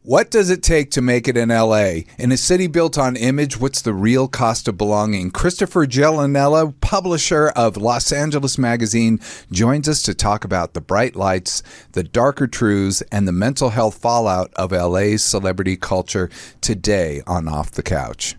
What does it take to make it in LA? In a city built on image, what's the real cost of belonging? Christopher Gialanella, publisher of Los Angeles Magazine, joins us to talk about the bright lights, the darker truths, and the mental health fallout of LA's celebrity culture today on Off the Couch.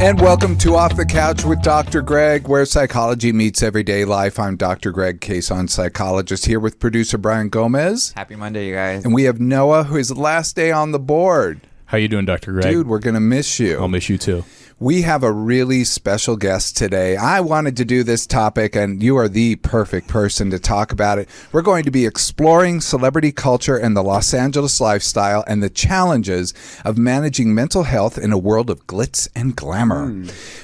And welcome to Off the Couch with Dr. Greg, where psychology meets everyday life. I'm Dr. Greg Cason, psychologist, here with producer Brian Gomez. Happy Monday, you guys. And we have Noah, who is the last day on the board. How you doing, Dr. Greg? Dude, we're going to miss you. I'll miss you too. We have a really special guest today. I wanted to do this topic, and you are the perfect person to talk about it. We're going to be exploring celebrity culture and the Los Angeles lifestyle and the challenges of managing mental health in a world of glitz and glamour.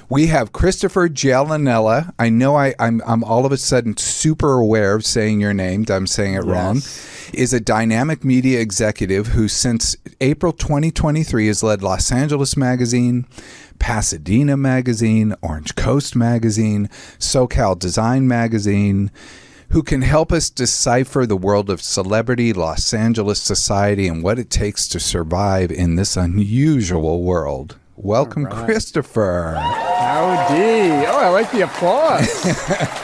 We have Christopher Gialanella. I know I'm all of a sudden super aware of saying your name. I'm saying it wrong. Is a dynamic media executive who since April 2023 has led Los Angeles Magazine, Pasadena Magazine, Orange Coast Magazine, SoCal Design Magazine, who can help us decipher the world of celebrity, Los Angeles society, and what it takes to survive in this unusual world. Welcome, Christopher. Howdy. Oh, I like the applause.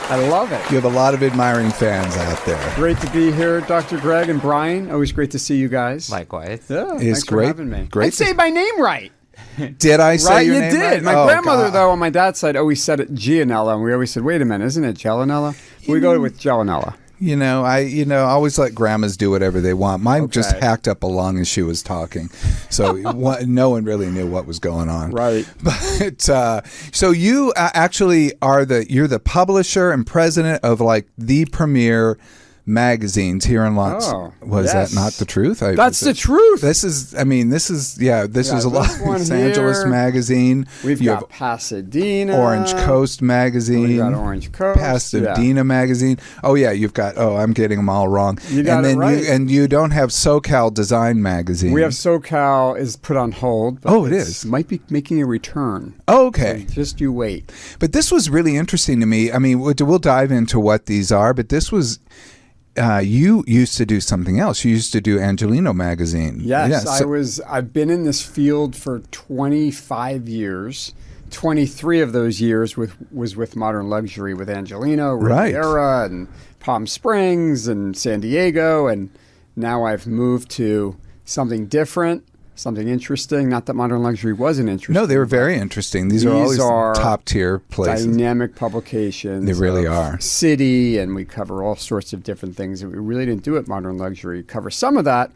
I love it. You have a lot of admiring fans out there. Great to be here, Dr. Greg and Brian. Always great to see you guys. Likewise. Yeah, It's thanks great. for having me. Great I say my name right. Did I say Right, your you name did. right? My Oh, grandmother, God. though, on my dad's side, always said it Gianella, and we always said, wait a minute, isn't it Gialanella? We go with Gialanella. I always let grandmas do whatever they want. Mine just Okay. hacked up along as she was talking, so no one really knew what was going on. Right. But so you actually are you're the publisher and president of like the premier magazines here in Los. Oh, was yes. that not the truth? That's the truth. This is a lot. this one Los Angeles here. Magazine. We've You got have Pasadena. Orange Coast Magazine. We got Orange Coast. Pasadena Magazine. Oh yeah, you've got. Oh, I'm getting them all wrong. You got and then it right. you don't have SoCal Design Magazine. We have SoCal is put on hold. But Oh, it is. Might be making a return. Oh, okay. So just you wait. But this was really interesting to me. I mean, we'll dive into what these are, but this was. You used to do something else. You used to do Angelino Magazine. Yes, Yeah, I've been in this field for 25 years. 23 of those years was with Modern Luxury with Angelino, Right. Riviera, and Palm Springs, and San Diego, and now I've moved to something different, something interesting. Not that Modern Luxury wasn't interesting. No, they were very interesting. These are always top tier places. Dynamic publications. They really of are. City, and we cover all sorts of different things that we really didn't do at Modern Luxury. We cover some of that,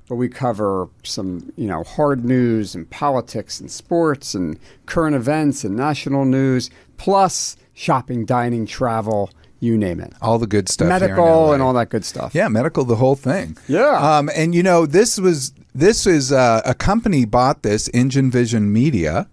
but we cover some, hard news and politics and sports and current events and national news, plus shopping, dining, travel, you name it. All the good stuff. here in Medical LA. and all that good stuff. Yeah, medical, the whole thing. Yeah. And this is a company bought this, Engine Vision Media,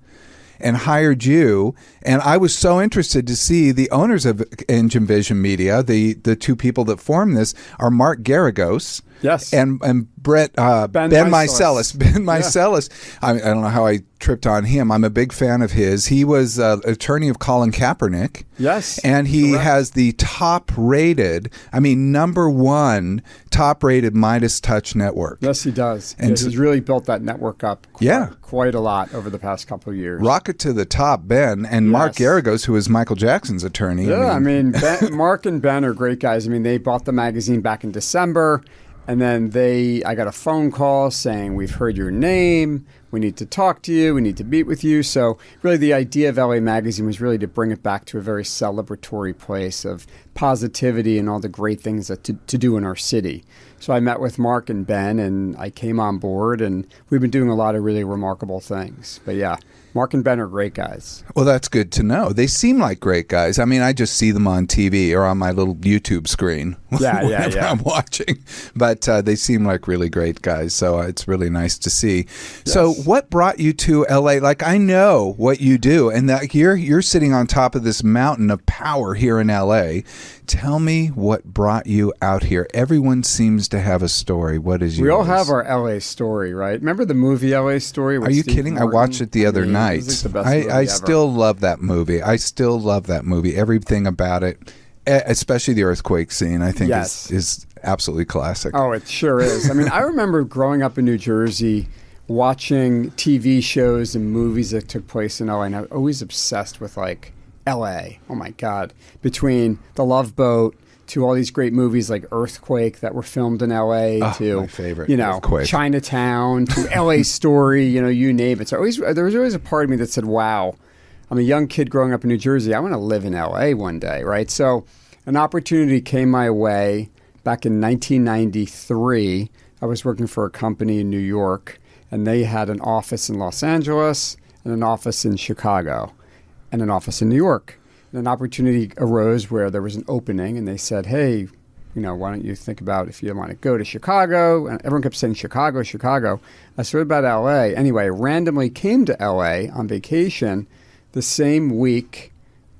and hired you. And I was so interested to see the owners of Engine Vision Media. The two people that formed this are Mark Garagos. Yes. And Ben Meiselas. Ben Meiselas. I don't know how I tripped on him. I'm a big fan of his. He was attorney of Colin Kaepernick. Yes. And he correct. has the number one top-rated Midas Touch network. Yes, he does. And And he's really built that network up quite a lot over the past couple of years. Rocket to the top, Ben. And Mark Garagos, who is Michael Jackson's attorney. Yeah, Mark and Ben are great guys. I mean, they bought the magazine back in December. And then I got a phone call saying, we've heard your name. We need to talk to you. We need to meet with you. So really the idea of LA Magazine was really to bring it back to a very celebratory place of positivity and all the great things to do in our city. So I met with Mark and Ben, and I came on board, and we've been doing a lot of really remarkable things. But yeah, Mark and Ben are great guys. Well, that's good to know. They seem like great guys. I mean, I just see them on TV or on my little YouTube screen whenever I'm watching. But they seem like really great guys, so it's really nice to see. Yes. So what brought you to LA? Like, I know what you do, and that you're sitting on top of this mountain of power here in LA. Tell me what brought you out here. Everyone seems to have a story. What is yours? We all have our LA story, right? Remember the movie LA Story? Are you kidding? Martin? I watched it the other night. It was like the best movie I ever. still love that movie. Everything about it, especially the earthquake scene, I think is absolutely classic. Oh, it sure is. I mean, I remember growing up in New Jersey, watching TV shows and movies that took place in LA, and I was always obsessed with like LA. Oh my God. Between The Love Boat to all these great movies like Earthquake that were filmed in LA, to my favorite, Earthquake. Chinatown, to LA Story, you name it. So there was always a part of me that said, wow, I'm a young kid growing up in New Jersey. I want to live in LA one day, right? So an opportunity came my way back in 1993. I was working for a company in New York, and they had an office in Los Angeles and an office in Chicago and an office in New York. And an opportunity arose where there was an opening, and they said, hey, why don't you think about if you want to go to Chicago? And everyone kept saying Chicago, Chicago. I said, what about LA? Anyway, I randomly came to LA on vacation the same week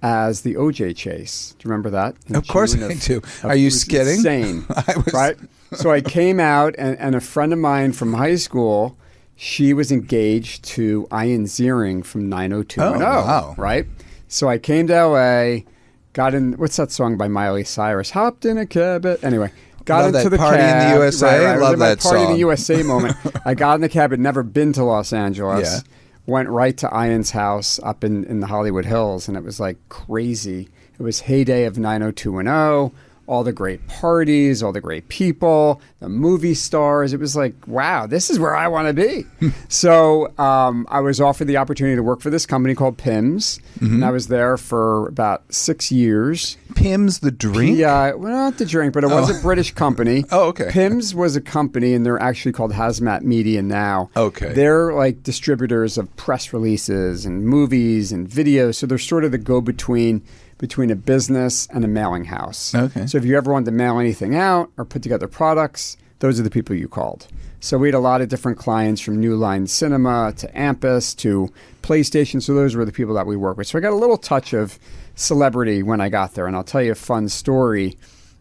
as the OJ chase. Do you remember that? Of course I do. Are you kidding? Insane, right? So I came out, and a friend of mine from high school, she was engaged to Ian Ziering from 90210, wow. right? So I came to LA, got in, what's that song by Miley Cyrus? Hopped in a cab. Anyway, got into the Party cab. in the USA. Right. Love that Party song. in the USA moment. I got in the cab, had never been to Los Angeles. Yeah. Went right to Ian's house up in the Hollywood Hills, and it was like crazy. It was heyday of 90210, all the great parties, all the great people, the movie stars. It was like, wow, this is where I want to be. So I was offered the opportunity to work for this company called PIMS, and I was there for about 6 years. PIMS the drink? Yeah, well, not the drink, but it was a British company. Oh, okay. PIMS was a company, and they're actually called Hazmat Media now. Okay. They're like distributors of press releases and movies and videos, so they're sort of the go-between between a business and a mailing house. Okay. So if you ever wanted to mail anything out or put together products, those are the people you called. So we had a lot of different clients, from New Line Cinema to Ampus to PlayStation. So those were the people that we worked with. So I got a little touch of celebrity when I got there. And I'll tell you a fun story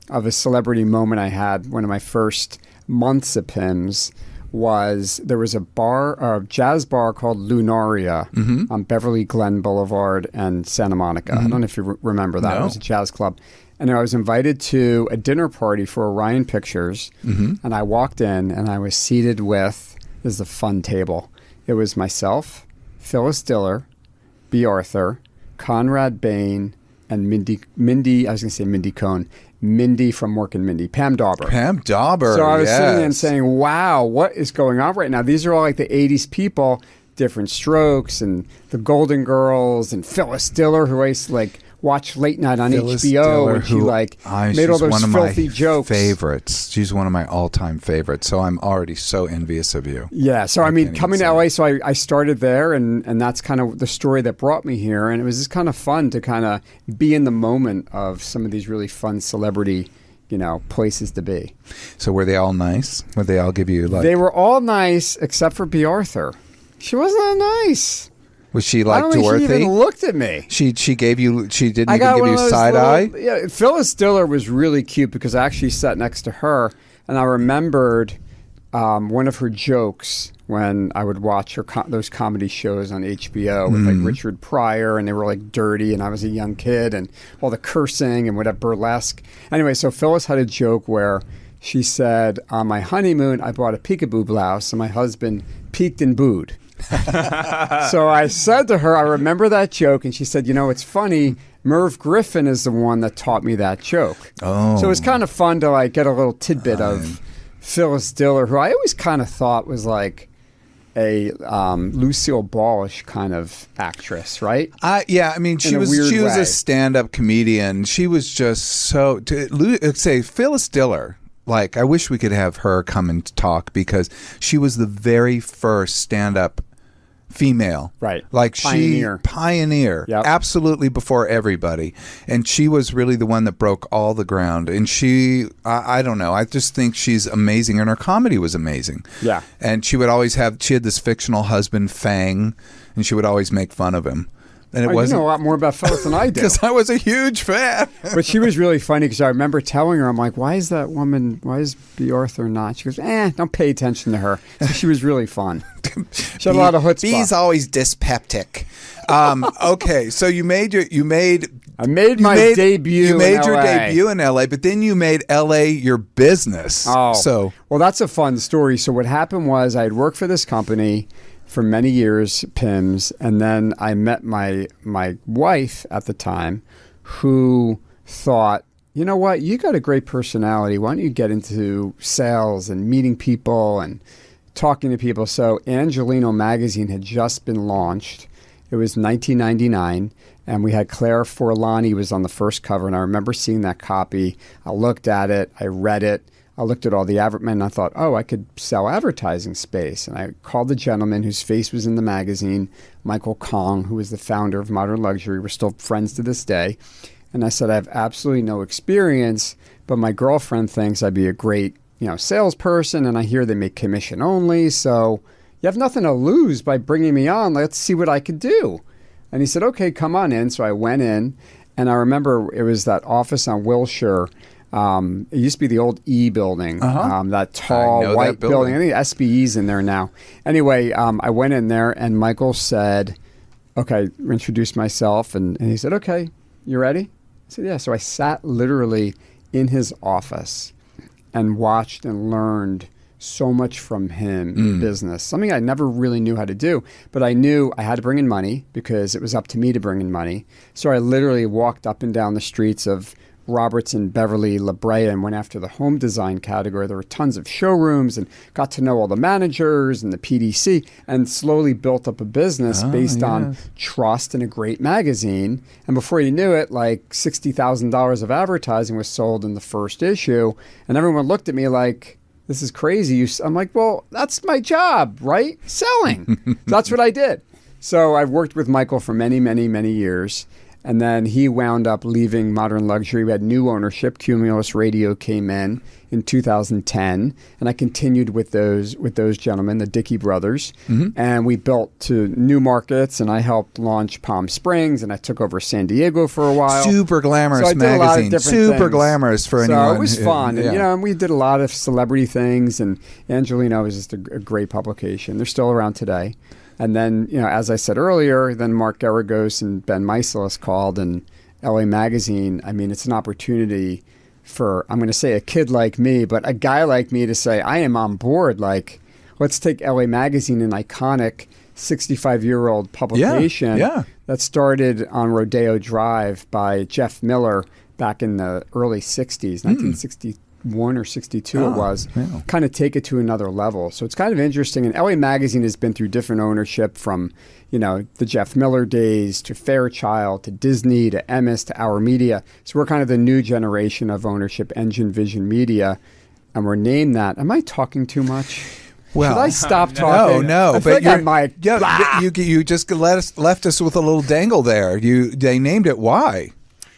of a celebrity moment I had. One of my first months at PIMS was there was a jazz bar called Lunaria on Beverly Glen Boulevard and Santa Monica. I don't know if you remember that. No. It was a jazz club. And I was invited to a dinner party for Orion Pictures. And I walked in, and I was seated with, this is a fun table. It was myself, Phyllis Diller, B. Arthur, Conrad Bain, and Mindy, I was going to say Mindy Cohn, Mindy from Mork and Mindy, Pam Dauber. Pam Dauber, So I was sitting there and saying, wow, what is going on right now? These are all like the 80s people, Different Strokes and the Golden Girls and Phyllis Diller, who I used to like watch late night on Phyllis HBO, Diller, and she made all she's those one of filthy my jokes. favorites. She's one of my all-time favorites, so I'm already so envious of you. Yeah, so I mean, can't coming even to say LA, so I started there, and that's kind of the story that brought me here, and it was just kind of fun to kind of be in the moment of some of these really fun celebrity, places to be. So were they all nice? Would they all give you like? They were all nice except for B. Arthur. She wasn't that nice. Was she I like don't think Dorothy? she even looked at me. She gave you. She didn't I even got give one you of those side eye. Yeah, Phyllis Diller was really cute because I actually sat next to her, and I remembered one of her jokes when I would watch those comedy shows on HBO with like Richard Pryor, and they were like dirty, and I was a young kid, and all the cursing and whatever, burlesque. Anyway, so Phyllis had a joke where she said, on my honeymoon, I bought a peekaboo blouse, and my husband peeked and booed. So I said to her, I remember that joke, and she said, it's funny, Merv Griffin is the one that taught me that joke. Oh. So it was kind of fun to like get a little tidbit of Phyllis Diller, who I always kind of thought was like a Lucille Ballish kind of actress, right? Yeah, I mean, she was way. a stand-up comedian. She was just so. Say Phyllis Diller. Like, I wish we could have her come and talk, because she was the very first stand-up female. Right. Like pioneer. Yep. Absolutely before everybody. And she was really the one that broke all the ground. And I don't know. I just think she's amazing. And her comedy was amazing. Yeah. And she had this fictional husband, Fang, and she would always make fun of him. And it wasn't, you know a lot more about Phyllis than I do. because I was a huge fan. But she was really funny, because I remember telling her, I'm like, why is B. Arthur not? She goes, don't pay attention to her. So she was really fun. She had a lot of chutzpah. B's always dyspeptic. Okay, so you made I made my debut. You made in your LA. debut in LA, but then you made LA your business. Oh, so well, that's a fun story. So what happened was I had worked for this company for many years, PIMS, and then I met my wife at the time, who thought, you know what, you got a great personality. Why don't you get into sales and meeting people and talking to people? So Angelino magazine had just been launched. It was 1999, and we had Claire Forlani was on the first cover, and I remember seeing that copy. I looked at it, I read it, I looked at all the advertisements, and I thought, oh, I could sell advertising space. And I called the gentleman whose face was in the magazine, Michael Kong, who was the founder of Modern Luxury. We're still friends to this day. And I said, I have absolutely no experience, but my girlfriend thinks I'd be a great, salesperson, and I hear they make commission only, so you have nothing to lose by bringing me on. Let's see what I could do. And he said, okay, come on in. So I went in, and I remember it was that office on Wilshire. It used to be the old E building, that tall white building. I think SBE's in there now. Anyway, I went in there, and Michael said, okay, introduced myself, and he said, okay, you ready? I said, yeah. So I sat literally in his office and watched and learned so much from him in business, something I never really knew how to do, but I knew I had to bring in money because it was up to me to bring in money. So I literally walked up and down the streets of Robertson, Beverly, La Brea, and went after the home design category. There were tons of showrooms and got to know all the managers and the PDC, and slowly built up a business based on trust and a great magazine. And before you knew it, like $60,000 of advertising was sold in the first issue. And everyone looked at me like, this is crazy. I'm like, well, that's my job, right? Selling. That's what I did. So I've worked with Michael for many, many, many years. And then he wound up leaving Modern Luxury. We had new ownership. Cumulus Radio came in 2010, and I continued with those gentlemen, the Dickey brothers, and we built to new markets. And I helped launch Palm Springs, and I took over San Diego for a while. Super glamorous so I did a lot of magazine. Super things. glamorous for anyone. So it was fun, and, and we did a lot of celebrity things. And Angelino was just a great publication. They're still around today. And then, as I said earlier, then Mark Garagos and Ben Meiselas called, and LA Magazine. I mean, it's an opportunity for, I'm going to say a kid like me, but a guy like me to say, I am on board. Like, let's take LA Magazine, an iconic 65-year-old publication that started on Rodeo Drive by Jeff Miller back in the early 60s, 1961 or 62 it was, kind of take it to another level. So it's kind of interesting. And LA Magazine has been through different ownership from, the Jeff Miller days to Fairchild to Disney to Emmis to Our Media. So we're kind of the new generation of ownership, Engine Vision Media, and we're named that. Am I talking too much? Well, should I stop talking? No, but you just left us with a little dangle there. They named it why.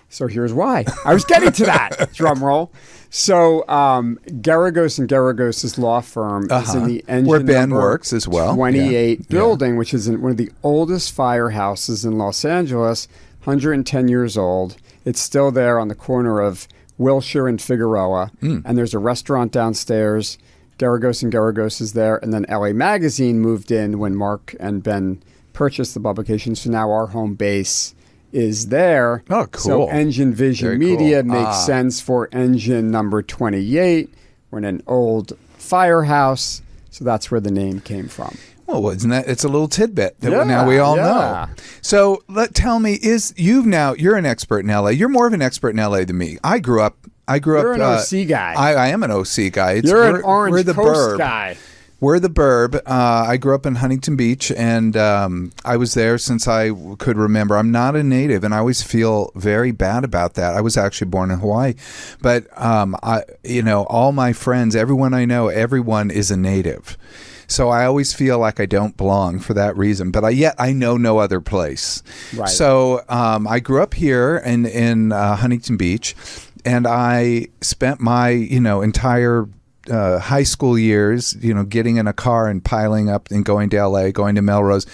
So here's why. I was getting to that. Drum roll. So Garagos and Garagos' law firm is in the engine where Ben number works as well. 28 building, which is in one of the oldest firehouses in Los Angeles, 110 years old. It's still there on the corner of Wilshire and Figueroa, and there's a restaurant downstairs. Garagos and Garagos is there, and then LA Magazine moved in when Mark and Ben purchased the publication. So now our home base is there. Oh, cool. So Engine Vision Media makes sense for engine number 28. We're in an old firehouse, so that's where the name came from. Well, isn't that? It's a little tidbit that now we all know. So tell me, you're an expert in LA. You're more of an expert in LA than me. I grew up. You're an OC guy. I am an OC guy. You're an Orange we're the Coast burb. guy. We're the burb. I grew up in Huntington Beach, and I was there since I could remember. I'm not a native, and I always feel very bad about that. I was actually born in Hawaii, but all my friends, everyone I know, everyone is a native. So I always feel like I don't belong for that reason, but yet I know no other place. Right. So I grew up here in Huntington Beach, and I spent my entire high school years, getting in a car and piling up and going to LA, going to Melrose.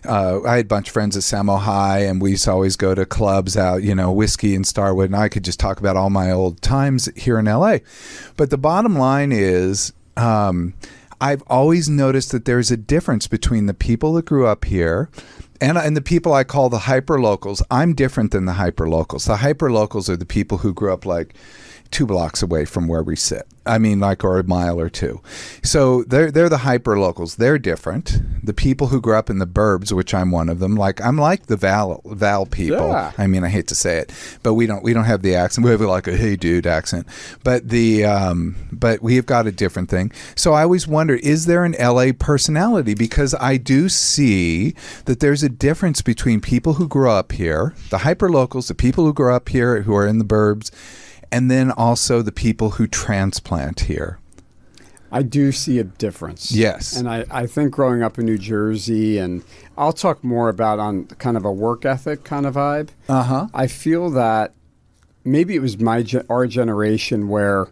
I had a bunch of friends at Samo High, and we used to always go to clubs out, Whiskey and Starwood, and I could just talk about all my old times here in LA. But the bottom line is, I've always noticed that there's a difference between the people that grew up here and the people I call the hyperlocals. I'm different than the hyperlocals. The hyperlocals are the people who grew up like 2 blocks away from where we sit. I mean, like, or a mile or two. So they're the hyper locals. They're different. The people who grew up in the burbs, which I'm one of them. Like, I'm like the Val people. Yeah. I mean, I hate to say it, but we don't have the accent. We have like a hey dude accent, but but we have got a different thing. So I always wonder, is there an LA personality? Because I do see that there's a difference between people who grew up here, the hyper locals, the people who grew up here who are in the burbs, and then also the people who transplant here. I do see a difference. Yes. And I think growing up in New Jersey, and I'll talk more about on kind of a work ethic kind of vibe. Uh-huh. I feel that maybe it was our generation where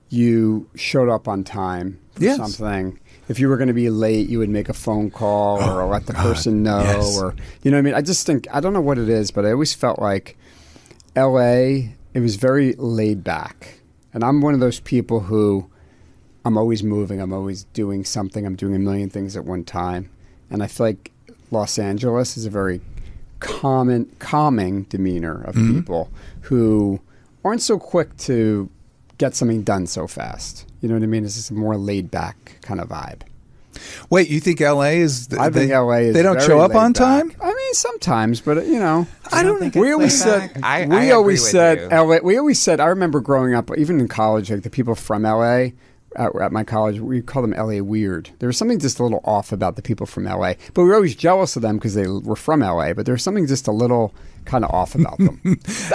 you showed up on time for Yes. something. If you were going to be late, you would make a phone call or let the person know. Yes. Or, you know what I mean? I just think, I don't know what it is, but I always felt like LA, it was very laid back. And I'm one of those people who I'm always moving. I'm always doing something. I'm doing a million things at one time. And I feel like Los Angeles is a very calming demeanor of people who aren't so quick to get something done so fast. You know what I mean? It's just a more laid back kind of vibe. Wait, you think LA is? I think LA is. They don't very show up laid on back. time. I mean, sometimes, but you know, I don't think we it's always laid said. back. We always said LA. We always said. I remember growing up, even in college, like the people from LA. At my college, we call them LA weird. There was something just a little off about the people from LA, but we were always jealous of them because they were from LA. But there was something just a little kind of off about them.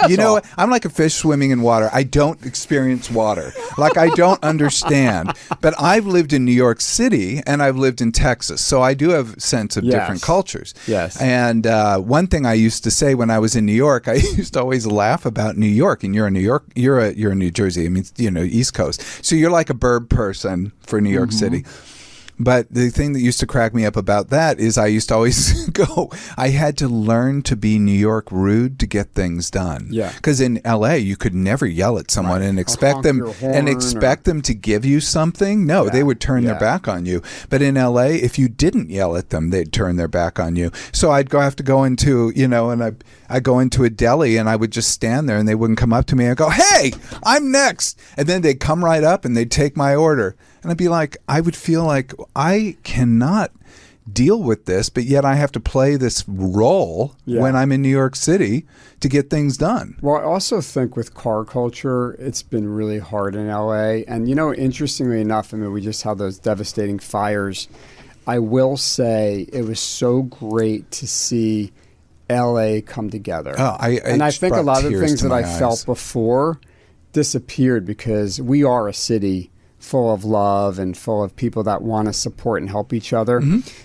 You know all. what? I'm like a fish swimming in water. I don't experience water. Like, I don't understand. But I've lived in New York City and I've lived in Texas, so I do have a sense of different cultures. Yes. And one thing I used to say when I was in New York, I used to always laugh about New York. And you're in New York. You're in New Jersey. I mean, you know, East Coast. So you're like a burb person for New York City. But the thing that used to crack me up about that is I used to always go, I had to learn to be New York rude to get things done. Yeah. Because in LA, you could never yell at someone and expect honk them your horn them to give you something. No, they would turn their back on you. But in LA, if you didn't yell at them, they'd turn their back on you. So I'd have to go into, you know, and I go into a deli and I would just stand there and they wouldn't come up to me. I'd go, hey, I'm next. And then they'd come right up and they'd take my order. And I'd be like, I would feel like I cannot deal with this, but yet I have to play this role when I'm in New York City to get things done. Well, I also think with car culture, it's been really hard in LA. And, you know, interestingly enough, I mean, we just had those devastating fires. I will say it was so great to see LA come together. Oh, I think a lot of the things that I felt before disappeared because we are a city full of love and full of people that want to support and help each other.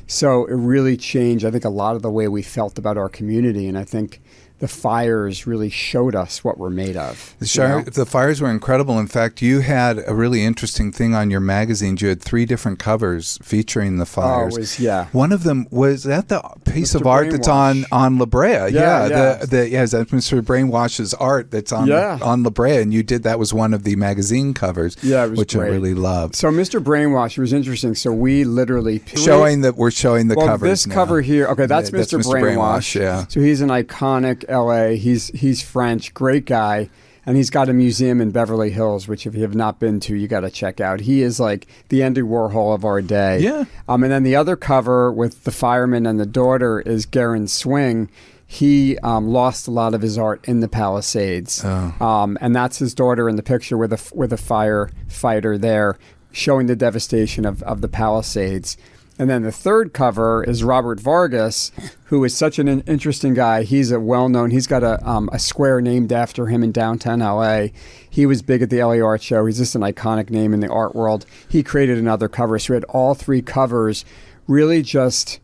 So it really changed, I think, a lot of the way we felt about our community. And I think the fires really showed us what we're made of. The fires were incredible. In fact, you had a really interesting thing on your magazine. You had 3 different covers featuring the fires. Oh, it was, One of them was that the piece Mr. of art that's on La Brea. That's Mr. Brainwash's art that's on La Brea, and you did that was one of the magazine covers. Yeah, it was which great. I really loved. So Mr. Brainwash, it was interesting. So we literally we're showing the covers. This now. cover here, okay, that's Mr. Brainwash. Yeah. So he's an iconic LA. He's French, great guy, and he's got a museum in Beverly Hills, which if you have not been to, you got to check out. He is like the Andy Warhol of our day. Yeah. And then the other cover with the fireman and the daughter is Garen Swing. He lost a lot of his art in the Palisades, and that's his daughter in the picture with a firefighter there, showing the devastation of the Palisades. And then the third cover is Robert Vargas, who is such an interesting guy. He's a well-known. He's got a square named after him in downtown LA. He was big at the LA Art Show. He's just an iconic name in the art world. He created another cover. So we had all 3 covers really just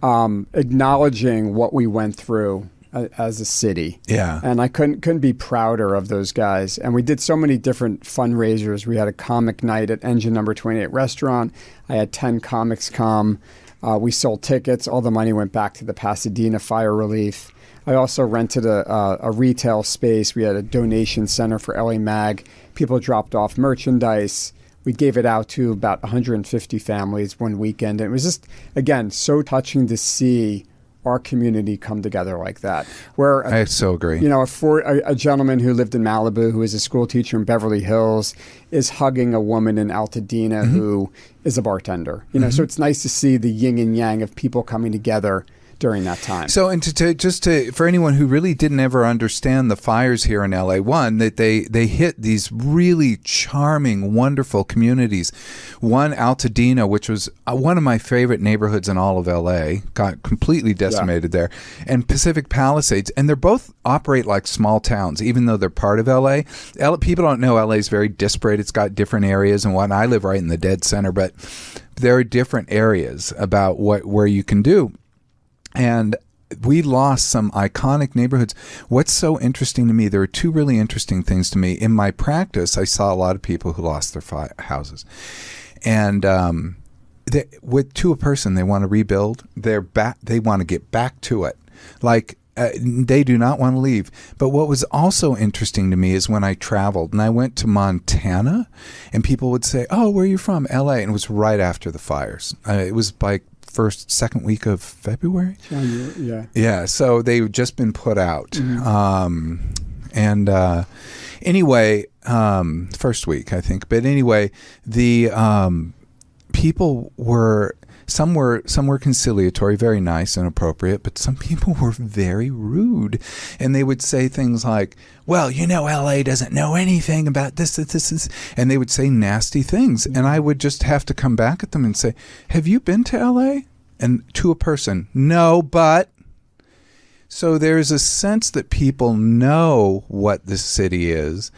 acknowledging what we went through as a city. Yeah. And I couldn't be prouder of those guys. And we did so many different fundraisers. We had a comic night at Engine Number 28 restaurant. I had 10 comics come. We sold tickets. All the money went back to the Pasadena Fire Relief. I also rented a retail space. We had a donation center for LA Mag. People dropped off merchandise. We gave it out to about 150 families one weekend. And it was just, again, so touching to see our community come together like that. Where I so agree. You know, a gentleman who lived in Malibu, who is a school teacher in Beverly Hills, is hugging a woman in Altadena who is a bartender. You know, so it's nice to see the yin and yang of people coming together during that time. So, and for anyone who really didn't ever understand the fires here in LA, one, that they hit these really charming, wonderful communities. One, Altadena, which was one of my favorite neighborhoods in all of LA, got completely decimated there, and Pacific Palisades, and they're both operate like small towns, even though they're part of LA. People don't know LA is very disparate. It's got different areas and whatnot. I live right in the dead center, but there are different areas about where you can do. And we lost some iconic neighborhoods. What's so interesting to me, there are two really interesting things to me. In my practice, I saw a lot of people who lost their houses. And to a person, they want to rebuild. They want to get back to it. Like, they do not want to leave. But what was also interesting to me is when I traveled, and I went to Montana, and people would say, "Oh, where are you from?" LA. And it was right after the fires. It was like second week of February. Yeah. So they've just been put out. Anyway, first week, I think. But anyway, the people were some were conciliatory, very nice and appropriate, but some people were very rude, and they would say things like, "Well, you know, LA doesn't know anything about this," and they would say nasty things, and I would just have to come back at them and say, "Have you been to LA?" And to a person, "No, but." So there's a sense that people know what the city is,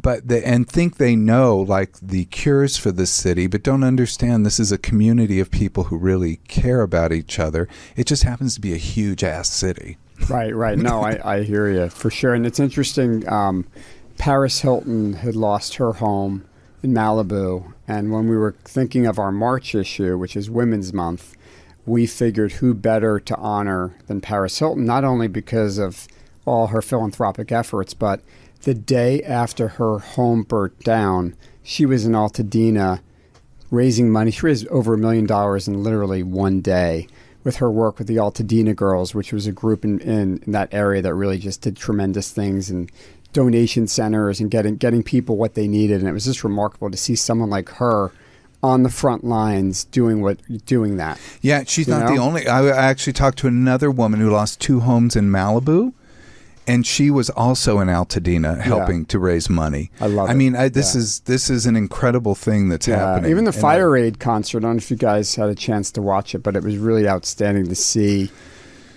and think they know like the cures for this city, but don't understand this is a community of people who really care about each other. It just happens to be a huge ass city. Right. No, I hear you for sure. And it's interesting. Paris Hilton had lost her home in Malibu. And when we were thinking of our March issue, which is Women's Month, we figured who better to honor than Paris Hilton, not only because of all her philanthropic efforts, but the day after her home burnt down, she was in Altadena raising money. She raised over $1 million in literally one day with her work with the Altadena Girls, which was a group in that area that really just did tremendous things, and donation centers and getting people what they needed. And it was just remarkable to see someone like her on the front lines doing that. Yeah, she's not the only. I actually talked to another woman who lost 2 homes in Malibu, and she was also in Altadena helping to raise money. I love it. I mean, this is an incredible thing that's happening. Even the Fire Aid concert, I don't know if you guys had a chance to watch it, but it was really outstanding to see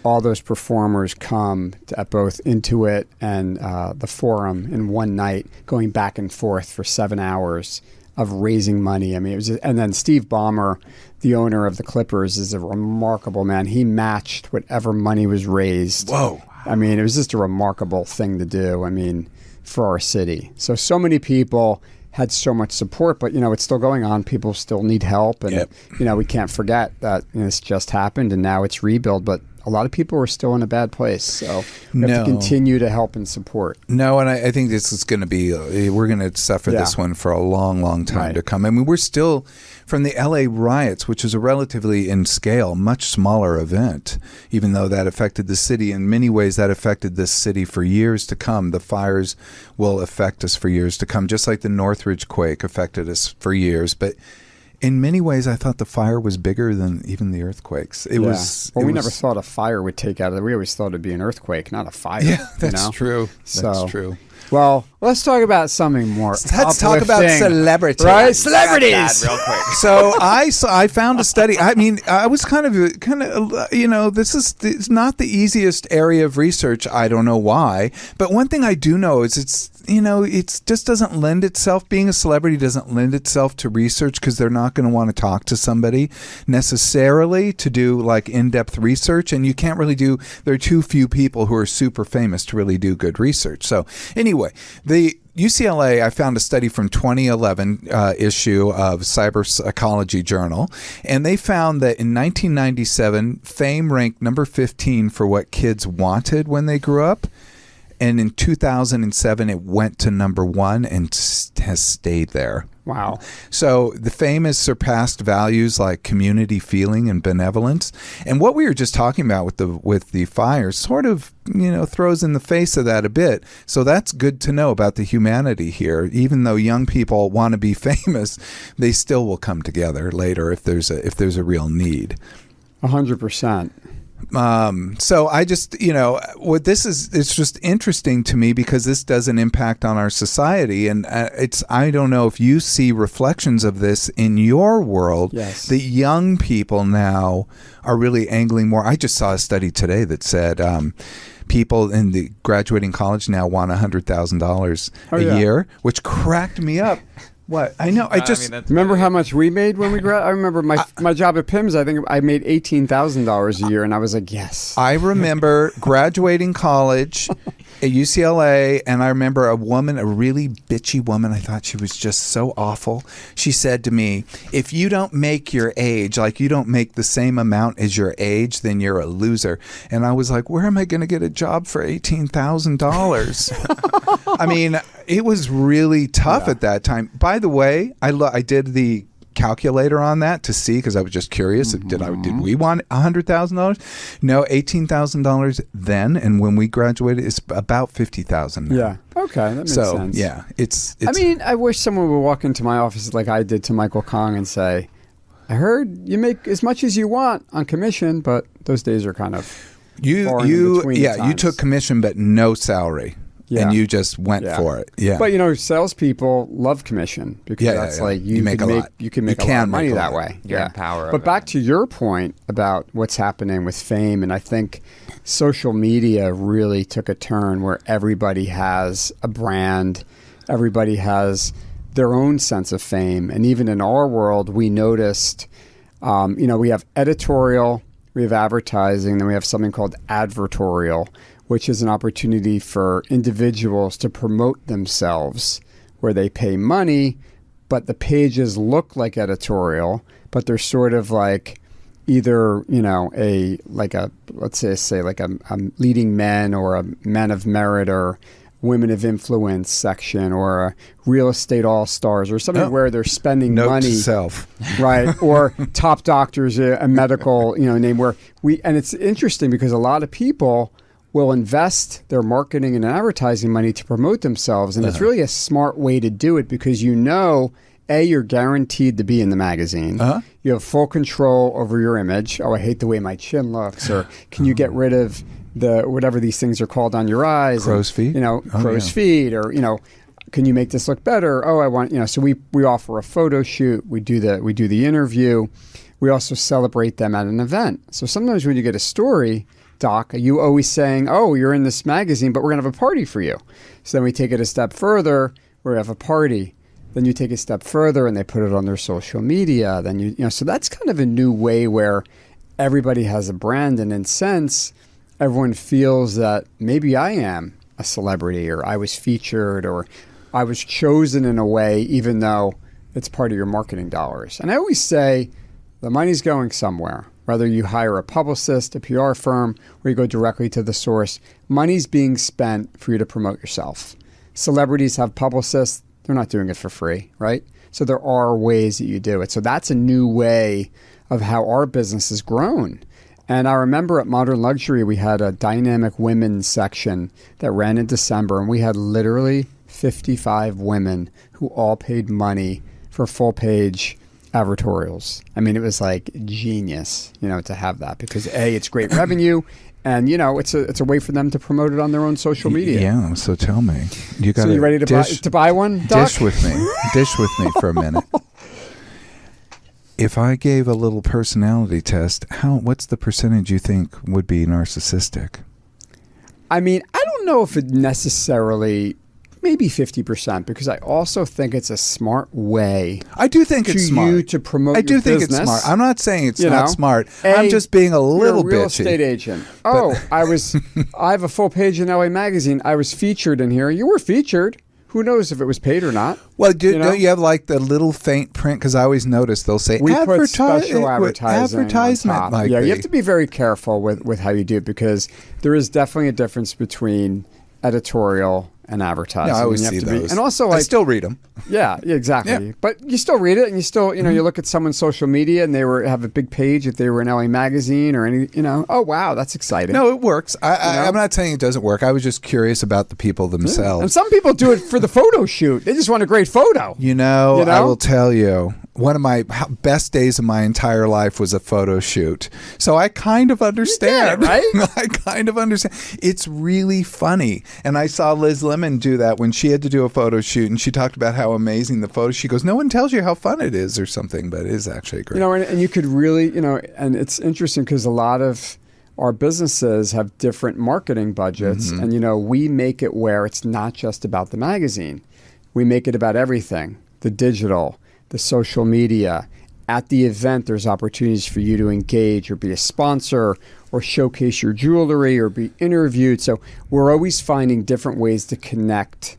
all those performers come at both Intuit and the Forum in one night, going back and forth for 7 hours of raising money. I mean, it was and then Steve Ballmer, the owner of the Clippers, is a remarkable man. He matched whatever money was raised. Whoa. I mean, it was just a remarkable thing to do, I mean, for our city. So many people had so much support, but, it's still going on. People still need help. And, we can't forget that this just happened and now it's rebuild. But a lot of people are still in a bad place. So we have to continue to help and support. No, and I think this is going to be, we're going to suffer this one for a long, long time to come. I mean, we're still, from the LA riots, which is a relatively, in scale, much smaller event, even though that affected the city. In many ways, that affected this city for years to come. The fires will affect us for years to come, just like the Northridge quake affected us for years. But in many ways, I thought the fire was bigger than even the earthquakes. We never thought a fire would take out of it. We always thought it'd be an earthquake, not a fire. Yeah, that's true. That's true. Well, let's talk about something more. Let's talk about celebrities. Right? Celebrities. Real quick. So I found a study. I mean, I was kind of, this is not the easiest area of research. I don't know why. But one thing I do know is it just doesn't lend itself, being a celebrity doesn't lend itself to research, because they're not going to want to talk to somebody necessarily to do like in-depth research. And you can't really there are too few people who are super famous to really do good research. So anyway, the UCLA, I found a study from 2011 issue of Cyber Psychology Journal, and they found that in 1997, Fame ranked number 15 for what kids wanted when they grew up. And in 2007, it went to number one and has stayed there. Wow. So the fame has surpassed values like community feeling and benevolence. And what we were just talking about with the fires sort of, throws in the face of that a bit. So that's good to know about the humanity here. Even though young people want to be famous, they still will come together later if there's a real need. 100%. So I just, it's just interesting to me because this does an impact on our society. And I don't know if you see reflections of this in your world. Yes. The young people now are really angling more. I just saw a study today that said, people in the graduating college now want $100,000 a year, which cracked me up. What? I know. Remember how much we made when we graduated? I remember my job at PIMS. I think I made $18,000 a year, and I was like, yes. I remember graduating college at UCLA, and I remember a really bitchy woman. I thought she was just so awful. She said to me, "If you don't make your age, like you don't make the same amount as your age, then you're a loser." And I was like, "Where am I going to get a job for $18,000?" I mean, it was really tough at that time. By the way, I did the calculator on that to see because I was just curious. Did we want $100,000? No, $18,000 then, and when we graduated, it's about $50,000. Yeah. Okay, that makes sense. Yeah, it's. I mean, I wish someone would walk into my office like I did to Michael Kong and say, "I heard you make as much as you want on commission, but those days are kind of far in between times." You took commission but no salary. Yeah. And you just went for it. Yeah. But salespeople love commission because that's like you can make a lot of money that way. You're in power. But back to your point about what's happening with fame, and I think social media really took a turn where everybody has a brand, everybody has their own sense of fame, and even in our world, we noticed, we have editorial, we have advertising, then we have something called advertorial, which is an opportunity for individuals to promote themselves where they pay money, but the pages look like editorial, but they're sort of like either, let's say a leading men or a men of merit or women of influence section or a real estate all-stars or something where they're spending money. To self. Right. Or top doctors, a medical, name where and it's interesting because a lot of people will invest their marketing and advertising money to promote themselves. And it's really a smart way to do it because you're guaranteed to be in the magazine. You have full control over your image. Oh, I hate the way my chin looks. Or can you get rid of whatever these things are called on your eyes? Crow's feet? Crow's feet. Or, can you make this look better? Oh, I want, so we offer a photo shoot. We do the interview. We also celebrate them at an event. So sometimes when you get a story, Doc, are you always saying, oh, you're in this magazine, but we're going to have a party for you? So then we take it a step further, we have a party. Then you take it a step further and they put it on their social media. Then so that's kind of a new way where everybody has a brand, and in a sense, everyone feels that maybe I am a celebrity or I was featured or I was chosen in a way, even though it's part of your marketing dollars. And I always say the money's going somewhere. Whether you hire a publicist, a PR firm, or you go directly to the source, money's being spent for you to promote yourself. Celebrities have publicists. They're not doing it for free, right? So there are ways that you do it. So that's a new way of how our business has grown. And I remember at Modern Luxury, we had a dynamic women's section that ran in December, and we had literally 55 women who all paid money for full-page advertorials. I mean, it was like genius, to have that because it's great revenue, and it's a way for them to promote it on their own social media. Yeah. So tell me, you ready to buy one? Doc? Dish with me for a minute. If I gave a little personality test, what's the percentage you think would be narcissistic? I mean, I don't know if it necessarily. Maybe 50%, because I also think it's a smart way. I do think it's smart. You to promote your business. I do think it's smart. I'm not saying it's not smart. I'm just being a little you're a real bitchy. Estate agent. I have a full page in LA Magazine. I was featured in here. You were featured. Who knows if it was paid or not? Well, don't you have like the little faint print? Because I always notice they'll say we put special advertisement. You have to be very careful with how you do it because there is definitely a difference between editorial, and advertising. No, I always And you see have to be- those. and also, I like, still read them. yeah, exactly. Yeah. But you still read it, and you still, you look at someone's social media, and they have a big page if they were in LA Magazine or any, oh wow, that's exciting. No, it works. I'm not saying it doesn't work. I was just curious about the people themselves. And some people do it for the photo shoot. They just want a great photo. I will tell you, one of my best days of my entire life was a photo shoot. So I kind of understand. You get it, right? I kind of understand. It's really funny. And I saw Liz Lemon do that when she had to do a photo shoot, and she talked about how amazing the photo. She goes, no one tells you how fun it is or something, but it is actually great. And you could really, and it's interesting because a lot of our businesses have different marketing budgets, and we make it where it's not just about the magazine. We make it about everything, the digital, the social media. At the event, there's opportunities for you to engage or be a sponsor or showcase your jewelry or be interviewed. So we're always finding different ways to connect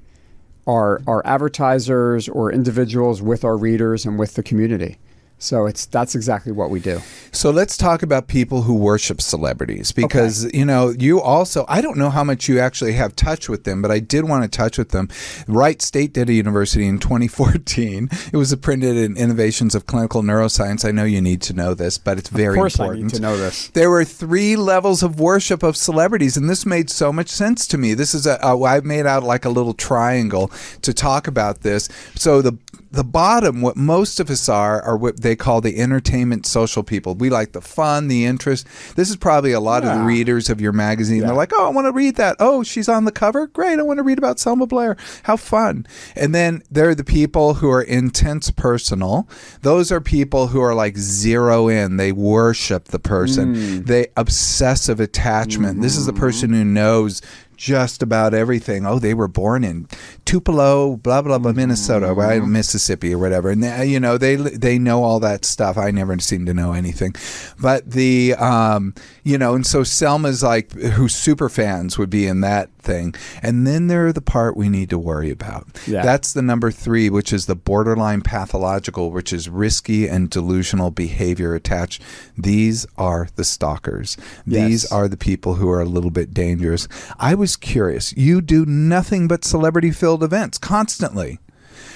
our advertisers or individuals with our readers and with the community. So that's exactly what we do. So let's talk about people who worship celebrities because, you also, I don't know how much you actually have touch with them, but I did want to touch with them. Wright State did a university in 2014. It was printed in Innovations of Clinical Neuroscience. I know you need to know this, but it's very important. Of course I need to know this. There were 3 levels of worship of celebrities, and this made so much sense to me. This is I made out like a little triangle to talk about this. So the bottom, what most of us are what they call the entertainment social people. We like the fun, the interest. This is probably a lot of the readers of your magazine. Yeah. They're like, oh, I want to read that. Oh, she's on the cover? Great, I want to read about Selma Blair. How fun. And then there are the people who are intense personal. Those are people who are like zero in. They worship the person. They obsessive attachment. This is the person who knows just about everything. Oh, they were born in Tupelo, blah, blah, blah, Minnesota, right? Mississippi or whatever. And, they know all that stuff. I never seem to know anything. But and so Selma's like, who super fans would be in that thing. And then there are the part we need to worry about. Yeah. That's the number 3, which is the borderline pathological, which is risky and delusional behavior attached. These are the stalkers. These are the people who are a little bit dangerous. I was curious. You do nothing but celebrity-filled events constantly.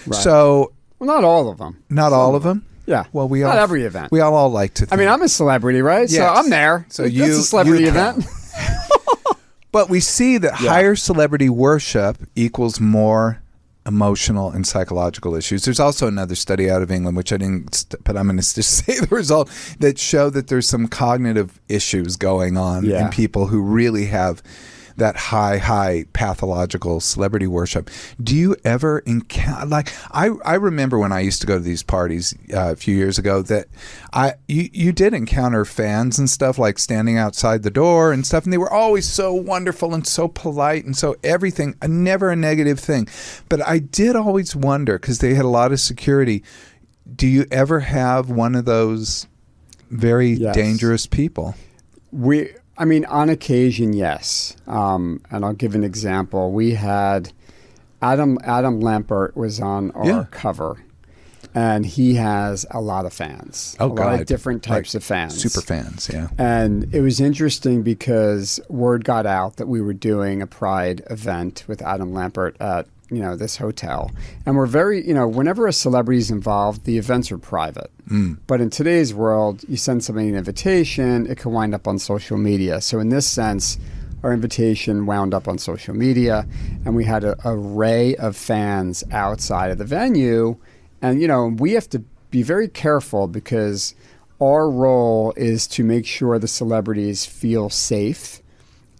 Right. So, well, not all of them. Not all of them? Yeah. Well, not every event. We all like to think. I mean, I'm a celebrity, right? Yes. So I'm there. So That's a celebrity event. But we see that higher celebrity worship equals more emotional and psychological issues. There's also another study out of England, which I didn't, but I'm going to just say the result, that show that there's some cognitive issues going on in people who really have that high pathological celebrity worship. Do you ever encounter, like, I remember when I used to go to these parties a few years ago that you did encounter fans and stuff, like standing outside the door and stuff, and they were always so wonderful and so polite and so everything, never a negative thing. But I did always wonder, because they had a lot of security, do you ever have one of those very dangerous people? On occasion, yes. And I'll give an example. We had Adam Lampert was on our cover, and he has a lot of fans. A lot of different types of fans. Super fans, yeah. And it was interesting because word got out that we were doing a Pride event with Adam Lampert at this hotel. And we're very, whenever a celebrity is involved, the events are private. But in today's world, you send somebody an invitation, it can wind up on social media. So in this sense, our invitation wound up on social media, and we had an array of fans outside of the venue. And, we have to be very careful because our role is to make sure the celebrities feel safe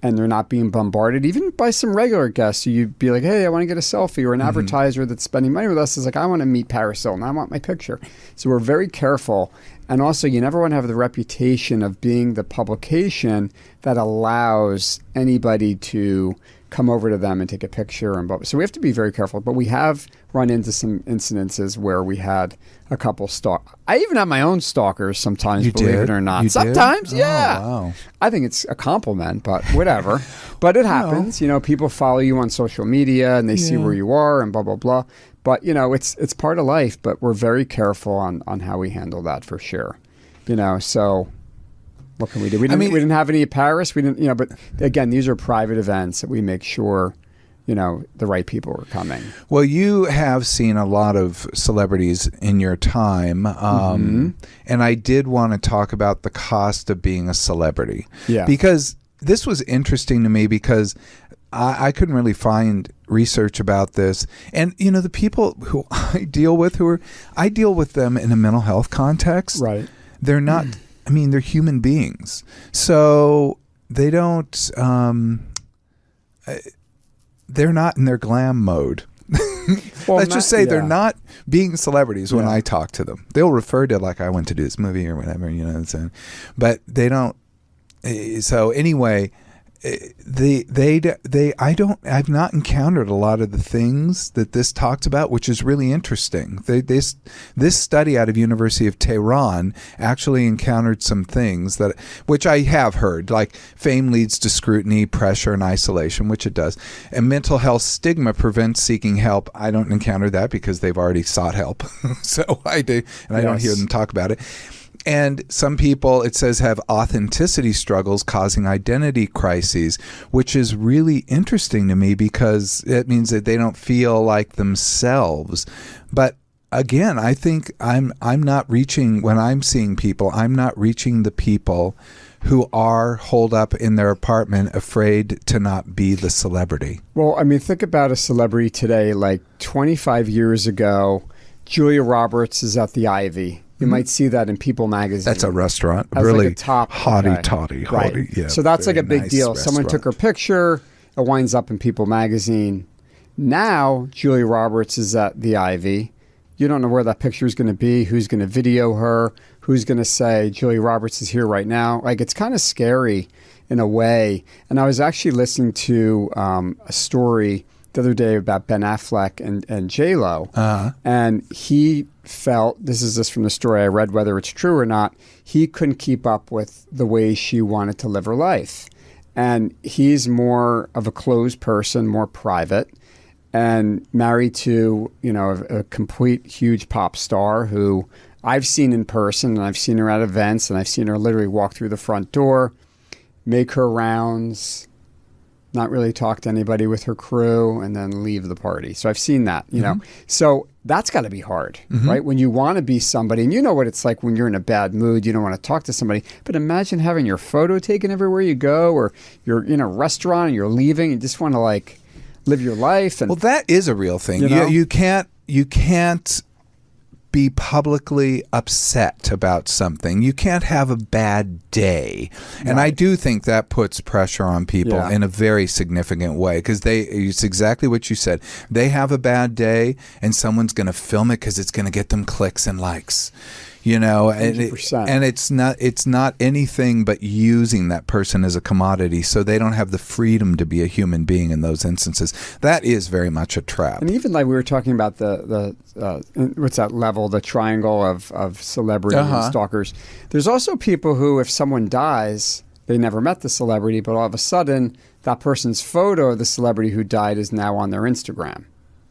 and they're not being bombarded, even by some regular guests. So you'd be like, hey, I want to get a selfie, or an advertiser that's spending money with us is like, I want to meet Paris Hilton. I want my picture. So we're very careful. And also, you never want to have the reputation of being the publication that allows anybody to come over to them and take a picture. So we have to be very careful. But we have run into some incidences where we had a couple I even have my own stalkers sometimes, believe it or not. Sometimes, yeah. Oh, wow. I think it's a compliment, but whatever. But it happens. People follow you on social media and they see where you are and blah, blah, blah. But, it's part of life, but we're very careful on how we handle that for sure. So what can we do? We didn't have any at Paris. We didn't, but again, these are private events that we make sure the right people were coming. Well, you have seen a lot of celebrities in your time, and I did want to talk about the cost of being a celebrity. Yeah. Because this was interesting to me because I couldn't really find research about this. And, the people who I deal with, I deal with them in a mental health context. Right. They're not, they're human beings. So they don't, they're not in their glam mode. Well, Let's just say they're yeah. not being celebrities when Yeah. I talk to them. They'll refer to I went to do this movie or whatever, but they don't. So anyway, I've not encountered a lot of the things that this talks about, which is really interesting. This study out of University of Tehran actually encountered some things which I have heard, like fame leads to scrutiny, pressure, and isolation, which it does. And mental health stigma prevents seeking help. I don't encounter that because they've already sought help. So I do, and I don't hear them talk about it. And some people, it says, have authenticity struggles causing identity crises, which is really interesting to me because it means that they don't feel like themselves. But again, I think I'm not reaching, when I'm seeing people, I'm not reaching the people who are holed up in their apartment afraid to not be the celebrity. Well, think about a celebrity today. Like 25 years ago, Julia Roberts is at the Ivy. You might see that in People magazine. That's a restaurant. As really like a top hottie-totty. Right. Yeah, so that's like a big nice deal. restaurant. Someone took her picture. It winds up in People magazine. Now, Julia Roberts is at the Ivy. You don't know where that picture is going to be, who's going to video her, who's going to say, Julia Roberts is here right now. Like, it's kind of scary in a way. And I was actually listening to a story the other day about Ben Affleck and J-Lo. And he felt, this is just from the story I read, whether it's true or not, he couldn't keep up with the way she wanted to live her life. And he's more of a closed person, more private, and married to, a complete huge pop star who I've seen in person, and I've seen her at events, and I've seen her literally walk through the front door, make her rounds, not really talk to anybody with her crew, and then leave the party. So I've seen that, So that's got to be hard, right? When you want to be somebody, and you know what it's like when you're in a bad mood, you don't want to talk to somebody. But imagine having your photo taken everywhere you go, or you're in a restaurant and you're leaving, and you just want to live your life. And well, that is a real thing. You can't be publicly upset about something. You can't have a bad day. And I do think that puts pressure on people in a very significant way because it's exactly what you said. They have a bad day and someone's going to film it because it's going to get them clicks and likes. And 100%. it's not anything but using that person as a commodity, so they don't have the freedom to be a human being in those instances. That is very much a trap. And even like we were talking about the what's that level, the triangle of celebrity and stalkers. There's also people who, if someone dies, they never met the celebrity, but all of a sudden that person's photo of the celebrity who died is now on their Instagram,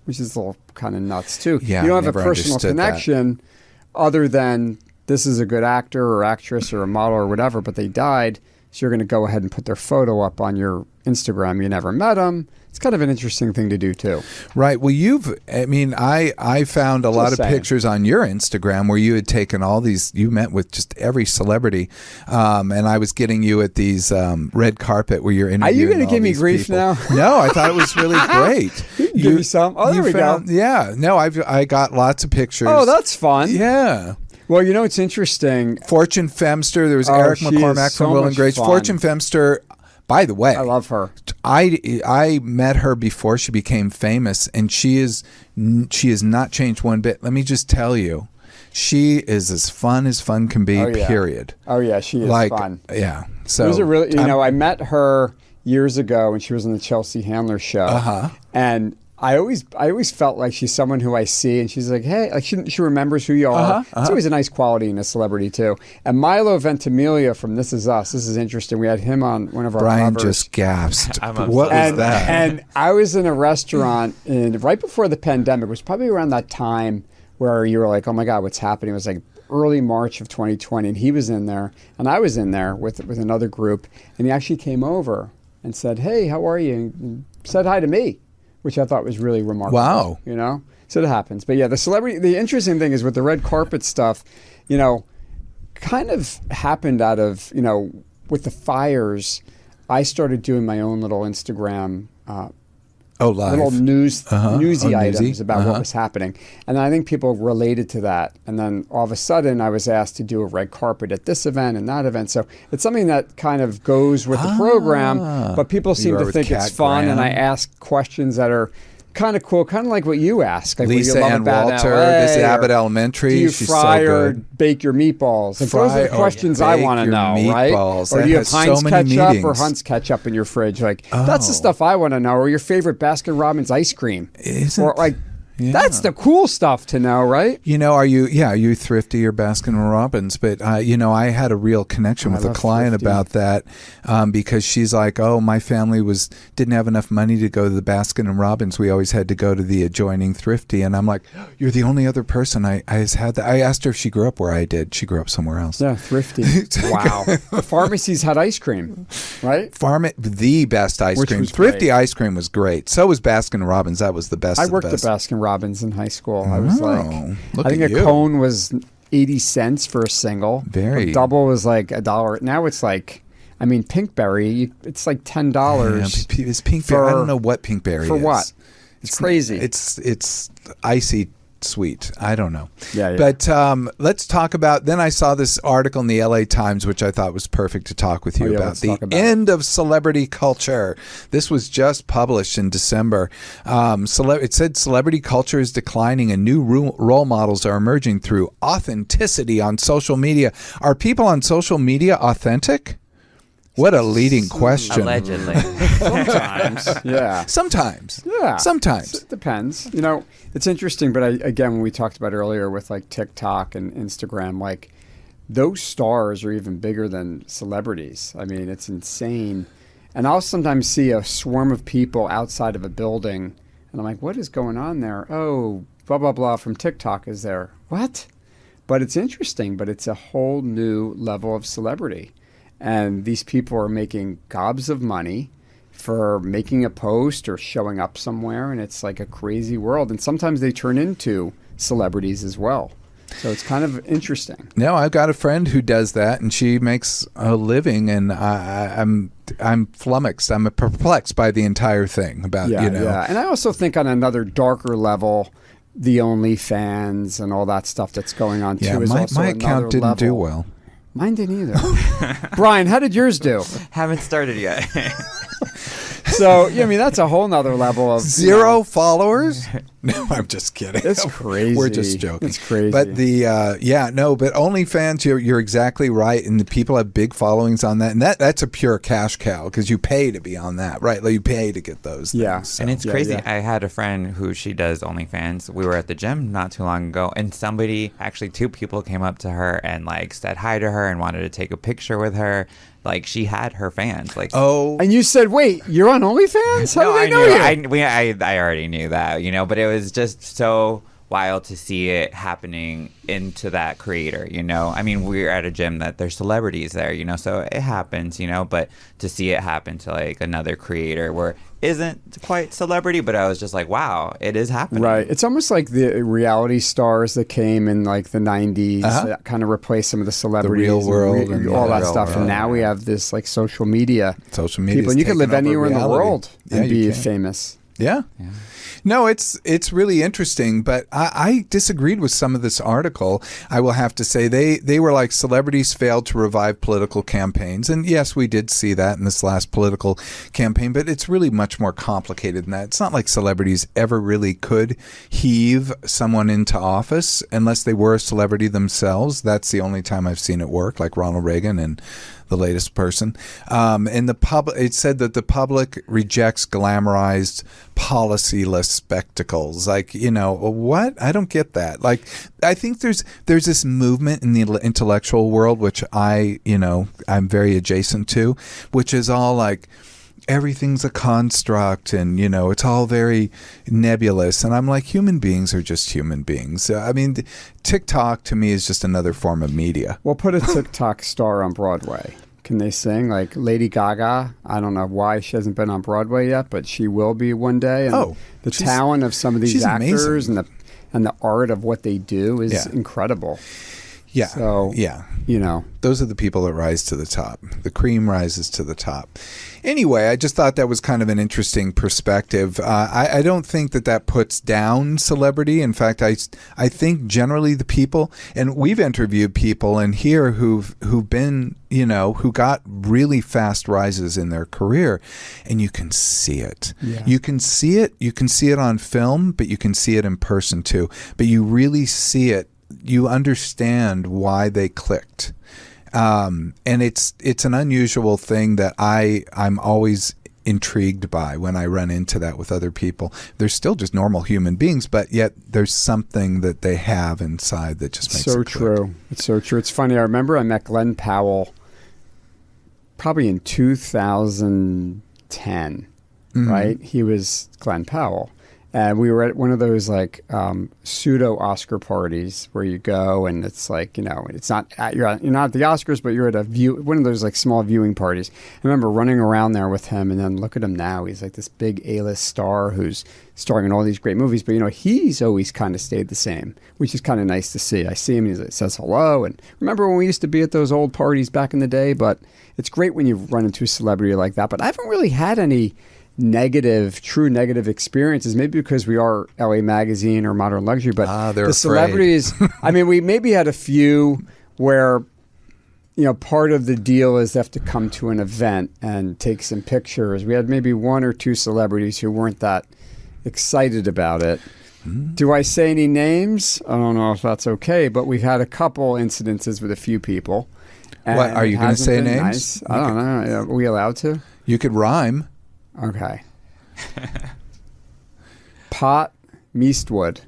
which is a little kind of nuts too. Yeah, you don't have never a personal understood connection other than this is a good actor or actress or a model or whatever, but they died, so you're going to go ahead and put their photo up on your Instagram. You never met them. It's kind of an interesting thing to do too. Right. Well, I found a lot of pictures on your Instagram where you had taken all these, you met with just every celebrity, and I was getting you at these red carpet where you're interviewing. Are you going to give me grief people. now? No, I thought it was really great. Give me some. Oh, there we go. Yeah. No, I got lots of pictures. Oh, that's fun. Yeah. Well, it's interesting. Fortune Femster. There was Eric McCormack from Will and Grace. Fortune Femster. By the way, I love her. I met her before she became famous, and she has not changed one bit. Let me just tell you, she is as fun can be. Period. Oh yeah, she is fun. Yeah. So it was a really, I met her years ago when she was on the Chelsea Handler show, and I always felt like she's someone who I see and she's like, hey, like she remembers who you are. It's always a nice quality in a celebrity too. And Milo Ventimiglia from This Is Us. This is interesting. We had him on one of our Brian covers. Just gasped. What was that? And I was in a restaurant right before the pandemic. It was probably around that time where you were like, oh my God, what's happening? It was like early March of 2020, and he was in there, and I was in there with another group, and he actually came over and said, hey, how are you? And said hi to me. which I thought was really remarkable. Wow. You know? So it happens. But yeah, the interesting thing is with the red carpet stuff, you know, kind of happened out of, you know, with the fires, I started doing my own little Instagram live. little newsy items about what was happening. And I think people related to that. And then all of a sudden I was asked to do a red carpet at this event and that event. So it's something that kind of goes with the program, but people seem to think it's fun. And I ask questions that are kind of cool, kind of like what you ask. Like Lisa Ann Walter, this is Abbott Elementary. Do you She's fry so or good. bake your meatballs? Like those are the questions I want to know, meatballs. right? Or That do you have has so Heinz many ketchup meetings. or Hunt's ketchup in your fridge? Like that's the stuff I want to know. Or your favorite Baskin Robbins ice cream? Or like that's the cool stuff to know, right? You know, are you Thrifty or Baskin Robbins? But you know, I had a real connection with a client Thrifty. about that because she's like, oh, my family didn't have enough money to go to the Baskin and Robbins. We always had to go to the adjoining Thrifty, and I'm like, you're the only other person I has had that. I asked her if she grew up where I did. She grew up somewhere else. Yeah, Thrifty. Wow. Pharmacies had ice cream, right? The best ice Which cream. was Thrifty great. ice cream was great. So was Baskin Robbins. That was the best. I of the worked at best. Baskin Robbins in high school. I was like, look I think at a you. cone was 80 cents for a single. Very. A double was like $1. Now it's like, I mean, Pinkberry, it's like $10. Yeah, it's Pinkberry. I don't know what Pinkberry For is. what? It's crazy. It's icy sweet. I don't know. Yeah. But let's talk about, then I saw this article in the LA Times, which I thought was perfect to talk with you about. let's The talk about end of celebrity culture. This was just published in December. It said celebrity culture is declining and new role models are emerging through authenticity on social media. Are people on social media authentic? What a leading question. Allegedly. Sometimes. Yeah. Sometimes. Yeah. Sometimes. It depends. You know, it's interesting, but again, when we talked about earlier with like TikTok and Instagram, like those stars are even bigger than celebrities. I mean, it's insane. And I'll sometimes see a swarm of people outside of a building, and I'm like, what is going on there? Oh, blah, blah, blah from TikTok is there. What? But it's interesting, but it's a whole new level of celebrity. And these people are making gobs of money for making a post or showing up somewhere, and it's like a crazy world. And sometimes they turn into celebrities as well. So it's kind of interesting. No, I've got a friend who does that, and she makes a living, and I'm flummoxed. I'm perplexed by the entire thing about, Yeah. Yeah. And I also think on another darker level, the OnlyFans and all that stuff that's going on too is also my another account didn't level. do well. Mine didn't either. Brian, how did yours do? Haven't started yet. So, I mean, that's a whole nother level of... Zero followers? No, I'm just kidding. It's crazy. We're just joking. It's crazy. But but OnlyFans, you're exactly right, and the people have big followings on that, and that's a pure cash cow because you pay to be on that, right? Like you pay to get those things. Yeah. So. And it's Yeah, crazy. yeah. I had a friend who she does OnlyFans. We were at the gym not too long ago, and two people came up to her and like said hi to her and wanted to take a picture with her. Like she had her fans. Like And you said, wait, you're on OnlyFans? How do they know you? I already knew that, but it was just so wild to see it happening into that creator, I mean, we're at a gym that there's celebrities there, so it happens, but to see it happen to like another creator where isn't quite celebrity, but I was just like, wow, it is happening. Right. It's almost like the reality stars that came in like the 90s that kind of replaced some of the celebrities. Real world and all that Real stuff. World, And now we have this like social media. Social media. People, and you can live anywhere in the world and be can. famous. Yeah. No, it's really interesting, but I disagreed with some of this article. I will have to say they were like celebrities failed to revive political campaigns. And yes, we did see that in this last political campaign, but it's really much more complicated than that. It's not like celebrities ever really could heave someone into office unless they were a celebrity themselves. That's the only time I've seen it work, like Ronald Reagan and the latest person. And it said that the public rejects glamorized, policyless spectacles. Like, what? I don't get that. Like, I think there's this movement in the intellectual world, which I'm very adjacent to, which is all like, everything's a construct and, it's all very nebulous. And I'm like, human beings are just human beings. I mean, TikTok to me is just another form of media. Well, put a TikTok star on Broadway. Can they sing? Like Lady Gaga, I don't know why she hasn't been on Broadway yet, but she will be one day. And the talent of some of these actors and the art of what they do is incredible. Yeah. So, those are the people that rise to the top. The cream rises to the top. Anyway, I just thought that was kind of an interesting perspective. I don't think that puts down celebrity. In fact, I think generally the people, and we've interviewed people in here who've been, who got really fast rises in their career, and you can see it. Yeah. You can see it. You can see it on film, but you can see it in person too. But you really see it. You understand why they clicked. And it's an unusual thing that I'm always intrigued by when I run into that with other people. They're still just normal human beings, but yet there's something that they have inside that just makes it click. True. It's so true. It's funny. I remember I met Glenn Powell probably in 2010, right? He was Glenn Powell. And we were at one of those like pseudo Oscar parties where you go and it's like, it's not you're not at the Oscars, but you're at one of those like small viewing parties. I remember running around there with him, and then look at him now. He's like this big A-list star who's starring in all these great movies. But he's always kind of stayed the same, which is kind of nice to see. I see him and he says hello. And remember when we used to be at those old parties back in the day? But it's great when you run into a celebrity like that. But I haven't really had any true negative experiences, maybe because we are LA Magazine or Modern Luxury, but the celebrities, I mean, we maybe had a few where, part of the deal is they have to come to an event and take some pictures. We had maybe one or two celebrities who weren't that excited about it. Do I say any names? I don't know if that's okay, but we've had a couple incidences with a few people. What, are you going to say names? Nice. I don't know. Are we allowed to? You could rhyme. Okay. Pot Meastwood.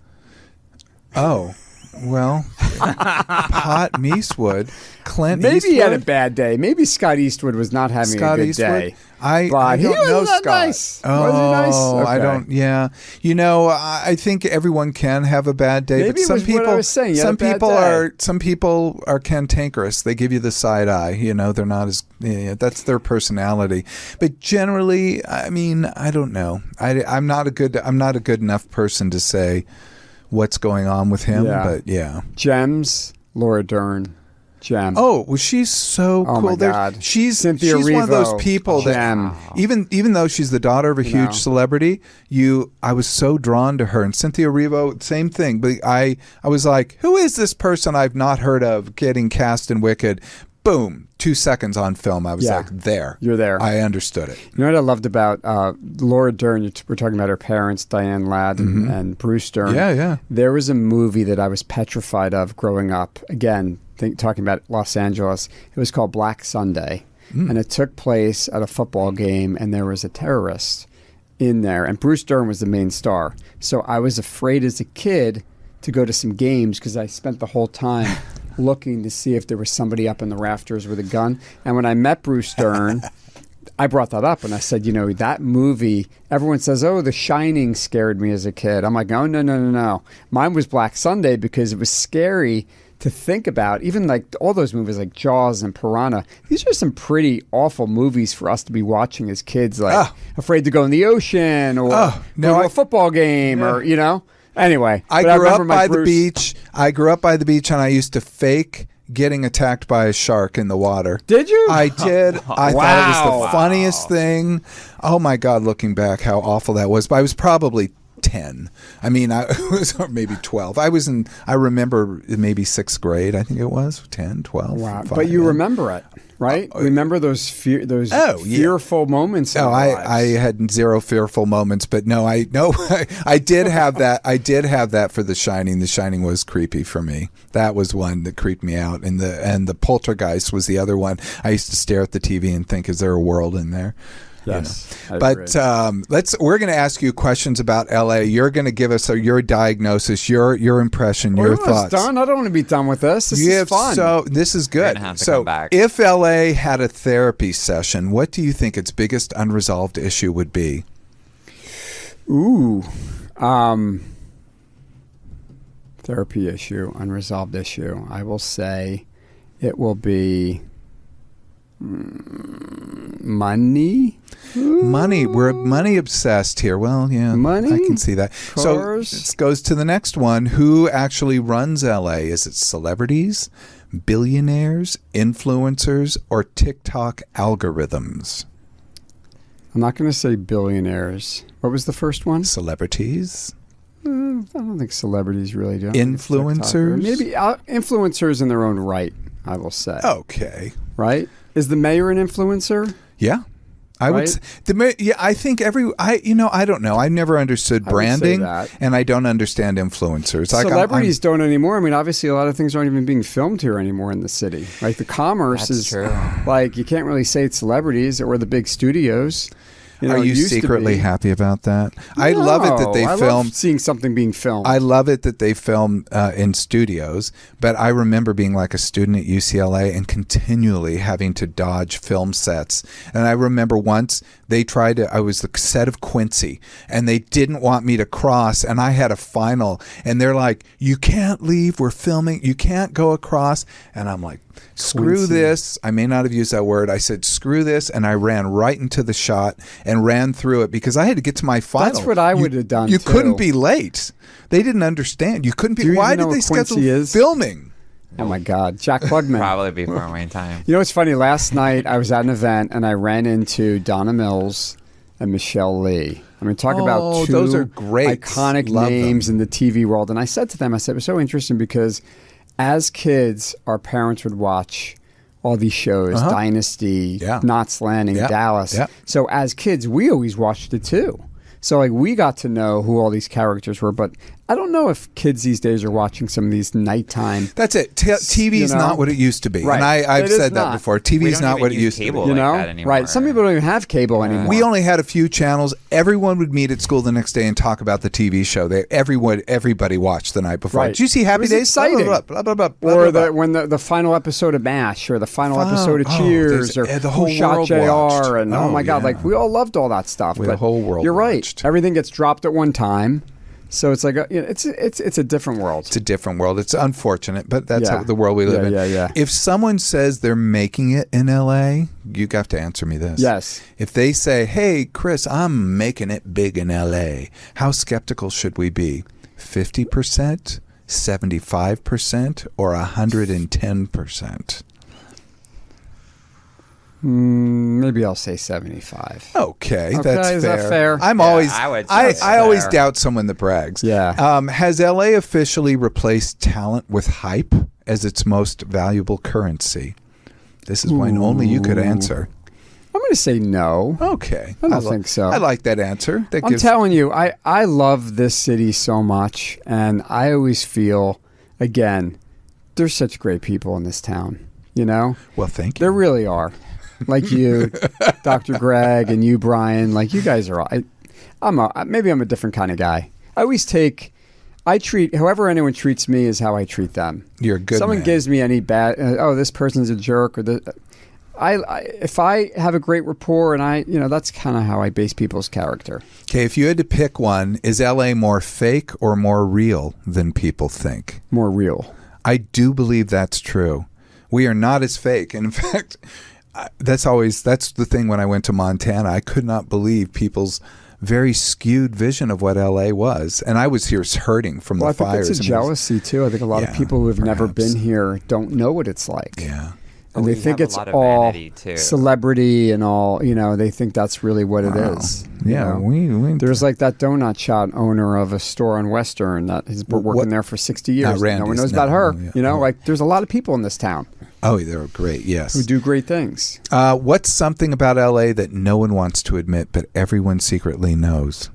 Oh, well, Pot Meastwood. Clint Maybe Eastwood? he had a bad day. Maybe Scott Eastwood was not having a good day. I don't know Scott. Nice. Oh, was he nice? Okay. I don't. Yeah, I think everyone can have a bad day, maybe but some people, what I was saying. some people are cantankerous. They give you the side eye. They're not as. That's their personality. But generally, I mean, I don't know. I'm not a good enough person to say what's going on with him. Yeah. But yeah, Gems, Laura Dern. Gem. Oh, well, she's so cool. My God. She's Cynthia one of those people Gem. that even though she's the daughter of a huge celebrity, I was so drawn to her. And Cynthia Erivo, same thing. But I was like, who is this person I've not heard of getting cast in Wicked? Boom. 2 seconds on film. I was like, there. You're there. I understood it. You know what I loved about Laura Dern? We're talking about her parents, Diane Ladd and Bruce Dern. Yeah. There was a movie that I was petrified of growing up. Again, talking about Los Angeles. It was called Black Sunday. And it took place at a football game, and there was a terrorist in there. And Bruce Dern was the main star. So I was afraid as a kid to go to some games because I spent the whole time looking to see if there was somebody up in the rafters with a gun. And when I met Bruce Dern, I brought that up and I said, that movie, everyone says, oh, The Shining scared me as a kid. I'm like, oh, no. Mine was Black Sunday because it was scary to think about. Even like all those movies like Jaws and Piranha, these are some pretty awful movies for us to be watching as kids, like afraid to go in the ocean or go to a football game or, Anyway, I grew up by the beach. I grew up by the beach, and I used to fake getting attacked by a shark in the water. Did you? I did. I thought it was the funniest thing. Oh my God! Looking back, how awful that was. But I was probably 10. I mean, I was maybe 12. I remember maybe 6th grade. I think it was 10, 12. Wow! But you remember it, right? Remember those fearful moments? I had zero fearful moments, but I did have that. I did have that for The Shining. The Shining was creepy for me. That was one that creeped me out, and the Poltergeist was the other one. I used to stare at the TV and think, is there a world in there? Yes, but we're going to ask you questions about LA. You're going to give us your diagnosis, your impression, your thoughts. Done. I don't want to be done with this. This is fun. So this is good. Come back. If LA had a therapy session, what do you think its biggest unresolved issue would be? Ooh, therapy issue, unresolved issue. I will say, it will be Money? Money. We're money obsessed here. Well, yeah. Money? I can see that. Cars? So this goes to the next one. Who actually runs LA? Is it celebrities, billionaires, influencers, or TikTok algorithms? I'm not going to say billionaires. What was the first one? Celebrities. I don't think celebrities really do. Influencers? Maybe influencers in their own right, I will say. Okay. Right? Is the mayor an influencer? Yeah. I would Right? say, I think I don't know. I never understood I would say branding that. and I don't understand influencers. Like, Celebrities don't anymore. I mean, obviously, a lot of things aren't even being filmed here anymore in the city. Like the commerce That's is true. like you can't really say it's celebrities or the big studios. You know, are it you used to secretly be. happy about that? I love it that they I film. love seeing something being filmed. I love it that they film in studios, but I remember being like a student at UCLA and continually having to dodge film sets. And I remember once I was the set of Quincy, and they didn't want me to cross, and I had a final, and they're like, "You can't leave, we're filming, you can't go across." And I'm like, screw Quincy. this. I may not have used that word. I said, screw this, and I ran right into the shot and ran through it because I had to get to my final. That's what I would have done, You too. couldn't be late. They didn't understand. You couldn't Do be. you Why even know did they what Quincy schedule is? filming? Oh my God, Jack Klugman. Probably before my time. You know what's funny? Last night I was at an event and I ran into Donna Mills and Michelle Lee. I mean, talk about two those are great. iconic Love names them. in the TV world. And I said to them, it was so interesting because as kids, our parents would watch all these shows, Dynasty, Yeah. Knots Landing, Yeah. Dallas. Yeah. So as kids, we always watched it too. So like we got to know who all these characters were, but I don't know if kids these days are watching some of these nighttime. That's it. TV's You know? not what it used to be. Right. And I've It is said that not. before. We TV's don't not even what it use used to be. cable You like know, that anymore. right? Some people don't even have cable anymore. We only had a few channels. Everyone would meet at school the next day and talk about the TV show. Everybody watched the night before. Right. Did you see It Happy was Days? exciting. Blah, blah, blah, blah, blah, Or blah, blah. when the final episode of MASH or the final episode of oh, Cheers or there's- the Who whole Shot world JR watched. and oh Oh, my God, yeah. like we all loved all that stuff. The but whole world You're right. watched. Everything gets dropped at one time, so it's like it's a different world. It's a different world. It's unfortunate, but that's Yeah. how the world we live in. Yeah. If someone says they're making it in LA, you have to answer me this. Yes. If they say, "Hey, Chris, I'm making it big in LA," how skeptical should we be? 50%, 75%, or 110%? Maybe I'll say 75. Okay, Okay, that's is fair. that fair? I'm Yeah, always, I would say I that's always fair. doubt someone that brags. Yeah. Has LA officially replaced talent with hype as its most valuable currency? This is one only you could answer. I'm going to say no. Okay, I don't think so. I like that answer. That I'm gives, telling you, I love this city so much, and I always feel, again, there's such great people in this town. You know, well, thank you. there really are. Like you, Dr. Greg, and you, Brian. Like you guys are all. Maybe I'm a different kind of guy. I treat however anyone treats me is how I treat them. You're a good Someone man. gives me any bad. This person's a jerk, or if I have a great rapport, and that's kind of how I base people's character. Okay, if you had to pick one, is LA more fake or more real than people think? More real. I do believe that's true. We are not as fake. And in fact, that's the thing when I went to Montana. I could not believe people's very skewed vision of what LA was. And I was here hurting from Well, I the think fires. it's a I mean, jealousy too. I think a lot of Yeah, people who have never perhaps. been here don't know what it's like. Yeah. And We they think have a it's lot of all vanity, too. celebrity and all, they think that's really what it is. you Yeah, know? we There's like that donut shop owner of a store on Western that has been working What- there for 60 years. No one Randy's, knows no, about her. no, yeah. Like there's a lot of people in this town Oh, they're great. Yes. who do great things. What's something about LA that no one wants to admit, but everyone secretly knows?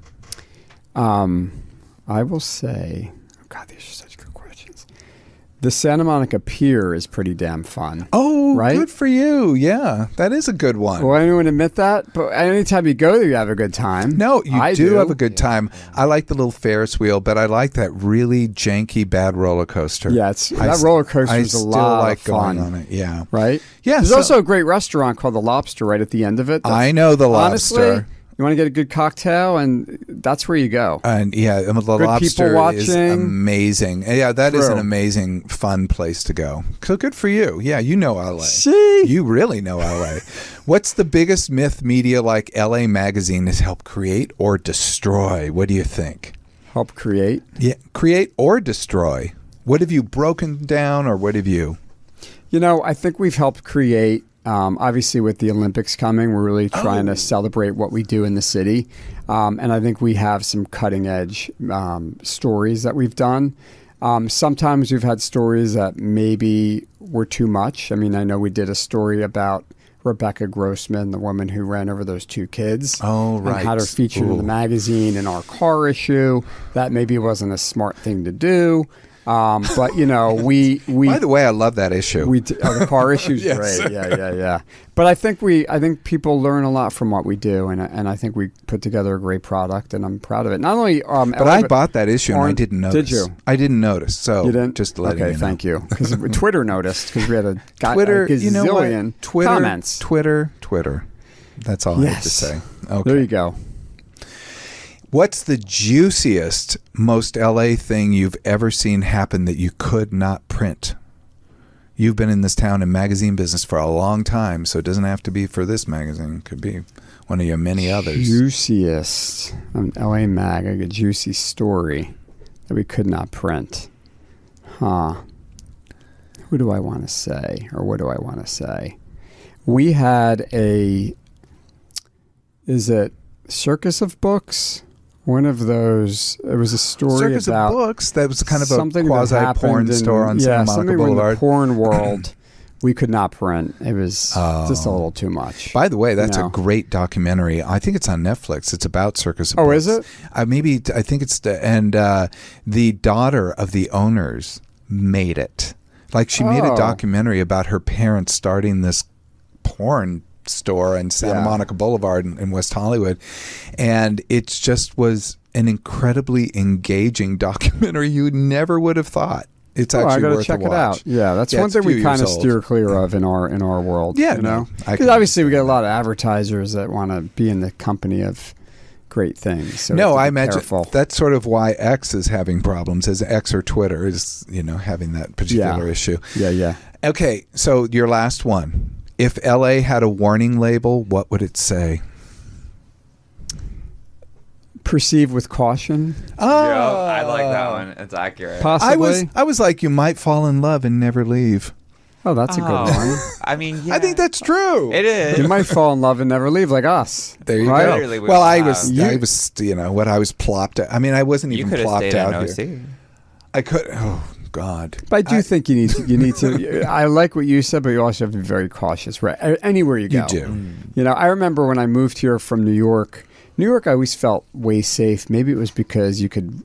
I will say, oh God, these are such good questions. The Santa Monica Pier is pretty damn fun. Oh, Right? good for you. Yeah, that is a good one. Will anyone admit that? But anytime you go there, you have a good time. No, you I do have a good time. I like the little Ferris wheel, but I like that really janky, bad roller coaster. Yeah, that roller coaster is a still lot like of fun. going on it. Yeah. Right? Yeah, There's so- also a great restaurant called the Lobster right at the end of it. I know the Lobster. Honestly, You want to get a good cocktail, and that's where you go. And yeah, the people Lobster is watching. amazing. Yeah, that is an True. amazing, fun place to go. So good for you. Yeah, you know LA. See? You really know LA. What's the biggest myth media like LA Magazine has helped create or destroy? What do you think? Help create. Yeah, create or destroy. What have you broken down, or what have you? I think we've helped create. Obviously, with the Olympics coming, we're really trying to celebrate what we do in the city. And I think we have some cutting edge stories that we've done. Sometimes we've had stories that maybe were too much. I mean, I know we did a story about Rebecca Grossman, the woman who ran over those 2 kids. Oh, right. And had her featured in the magazine in our car issue. That maybe wasn't a smart thing to do. But we. By the way, I love that issue. The car issue's Yes. great. Yeah. But I think people learn a lot from what we do, and I think we put together a great product, and I'm proud of it. Not only, but I bought that issue and I didn't notice. Did you? I didn't notice. So You didn't? just letting okay, you know. thank you. Because Twitter noticed because we had a Twitter, gazillion comments. Twitter. That's all I have to Yes. say. Okay. There you go. What's the juiciest, most LA thing you've ever seen happen that you could not print? You've been in this town and magazine business for a long time, so it doesn't have to be for this magazine. It could be one of your many others. Juiciest. LA Mag, a juicy story that we could not print. Huh. Who do I want to say? Or what do I want to say? We had is it Circus of Books? One of those. It was a story Circus about of Books. That was kind of a something that quasi-porn happened store on Santa Monica something in Boulevard. the porn world. We could not print. It was just a little too much. By the way, that's a great documentary. I think it's on Netflix. It's about Circus of Books. Oh, is it? I think it's the daughter of the owners made it. Like she made a documentary about her parents starting this porn store in Santa Monica Boulevard in West Hollywood, and it just was an incredibly engaging documentary you never would have thought. It's actually I gotta worth check a it watch. out. Yeah, that's one it's a thing we few kind years of old. steer clear of in our world. Yeah, you know, I because can obviously we see get a that. lot of advertisers that want to be in the company of great things. So we No, have to I be imagine careful. that's sort of why X is having problems, as X or Twitter is, having that particular issue. Yeah. Okay, so your last one. If LA had a warning label, what would it say? Proceed with caution. Yep, I like that one. It's accurate. Possibly. I was like, you might fall in love and never leave. Oh, that's a good one. I mean, I think that's true. it is. You might fall in love and never leave, like us. There you Right? go. Literally, we Well, all I have. was, what I was plopped. I mean, I wasn't You even could have plopped stayed in out OC. here. I could. Oh God. But I do think you need to. I like what you said, but you also have to be very cautious. Right, anywhere you go. You do. I remember when I moved here from New York. New York, I always felt way safe. Maybe it was because you could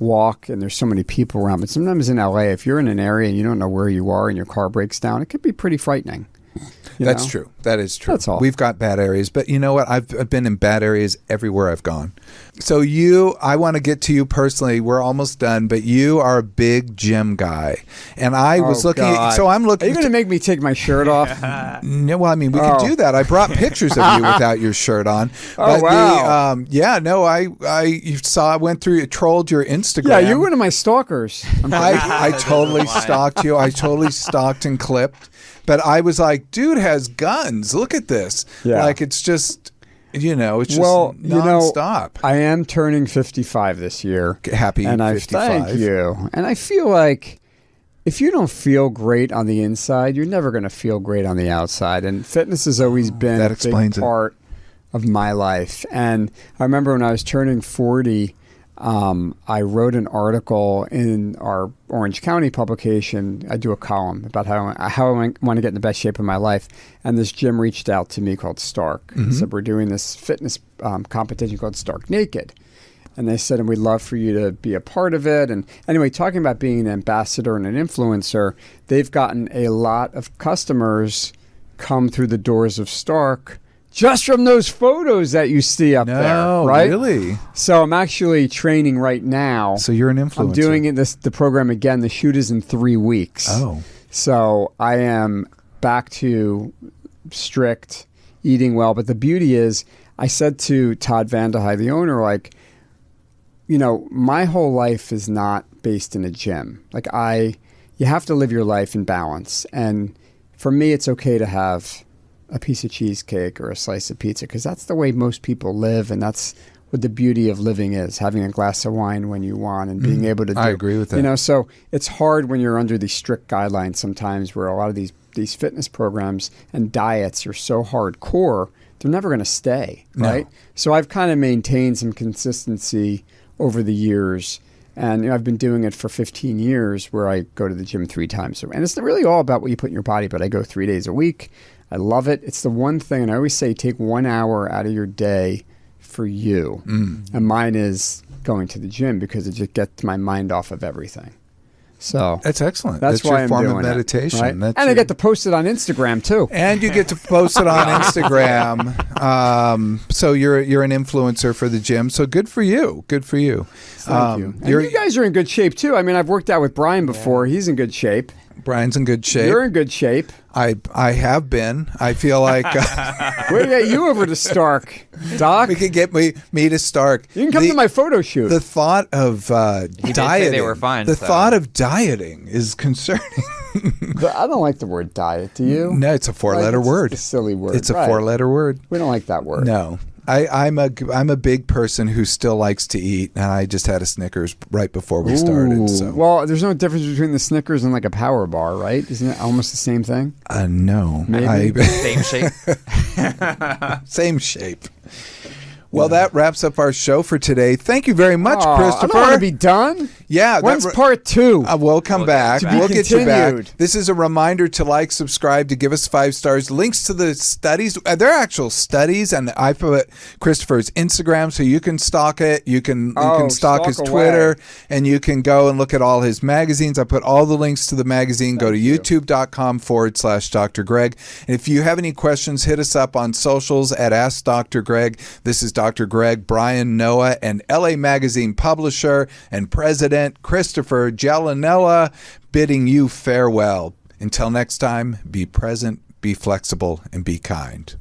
walk and there's so many people around. But sometimes in LA, if you're in an area and you don't know where you are and your car breaks down, it could be pretty frightening. That's true. That is true. That's all. We've got bad areas, but you know what? I've been in bad areas everywhere I've gone. So I want to get to you personally. We're almost done, but you are a big gym guy, and I was looking. So I'm looking. Are you going to make me take my shirt off? No, well, I mean, we could do that. I brought pictures of you without your shirt on. Oh, wow. I went through, trolled your Instagram. Yeah, you're one of my stalkers. I totally stalked you. I totally stalked and clipped. But I was like, dude has guns. Look at this. Yeah. Like, it's just, it's just nonstop. I am turning 55 this year. Happy and 55. Thank you. And I feel like if you don't feel great on the inside, you're never going to feel great on the outside. And fitness has always been That a explains big it. part of my life. And I remember when I was turning 40, I wrote an article in our Orange County publication. I do a column about how I want to get in the best shape of my life. And this gym reached out to me called Stark. And said, we're doing this fitness competition called Stark Naked. And they said, and we'd love for you to be a part of it. And anyway, talking about being an ambassador and an influencer, they've gotten a lot of customers come through the doors of Stark just from those photos that you see up there, right? Really? So I'm actually training right now. So you're an influencer. I'm doing the program again. The shoot is in 3 weeks. Oh. So I am back to strict eating well. But the beauty is I said to Todd Vandehei, the owner, like, you know, my whole life is not based in a gym. Like you have to live your life in balance. And for me, it's okay to have a piece of cheesecake or a slice of pizza because that's the way most people live. And that's what the beauty of living is, having a glass of wine when you want and being able to do. I agree with that. You know, so it's hard when you're under these strict guidelines sometimes where a lot of these fitness programs and diets are so hardcore, they're never going to stay, right? No. So I've kind of maintained some consistency over the years. And you know, I've been doing it for 15 years where I go to the gym 3 times. And it's really all about what you put in your body, but I go 3 days a week. I love it. It's the one thing, and I always say take 1 hour out of your day for you. And mine is going to the gym because it just gets my mind off of everything. So That's excellent. That's why your I'm form doing of meditation. it, right? That's And I your- get to post it on Instagram too. And you get to post it on Instagram. So you're an influencer for the gym. So good for you. Good for you. Thank you. And you guys are in good shape too. I mean, I've worked out with Brian before. He's in good shape. Brian's in good shape. You're in good shape. I have been. I feel like We'll get you over to Stark, Doc. we could get me to Stark. You can come to my photo shoot. The thought of did dieting. say they were fun, The so. thought of dieting is concerning. I don't like the word diet. Do you? No, it's a 4-letter Like, word. It's a silly word. It's a Right. 4-letter word. We don't like that word. No. I'm a big person who still likes to eat, and I just had a Snickers right before we started. Ooh. So Well, there's no difference between the Snickers and like a power bar, right? Isn't it almost the same thing? no, Maybe. Same shape. same shape. Well, that wraps up our show for today. Thank you very much, Aw, Christopher. I don't want to be done. Yeah, When's part 2? We'll come back. To be We'll get you back. continued. This is a reminder to like, subscribe, to give us 5 stars. Links to the studies. They're actual studies, and I put Christopher's Instagram so you can stalk it. You can stalk his stalk Twitter, away. and you can go and look at all his magazines. I put all the links to the magazine. Go to youtube.com/Dr. Greg. And if you have any questions, hit us up on socials at Ask Dr. Greg. This is Dr. Greg, Brian Noah, and LA Magazine publisher and president Christopher Gialanella bidding you farewell. Until next time, be present, be flexible, and be kind.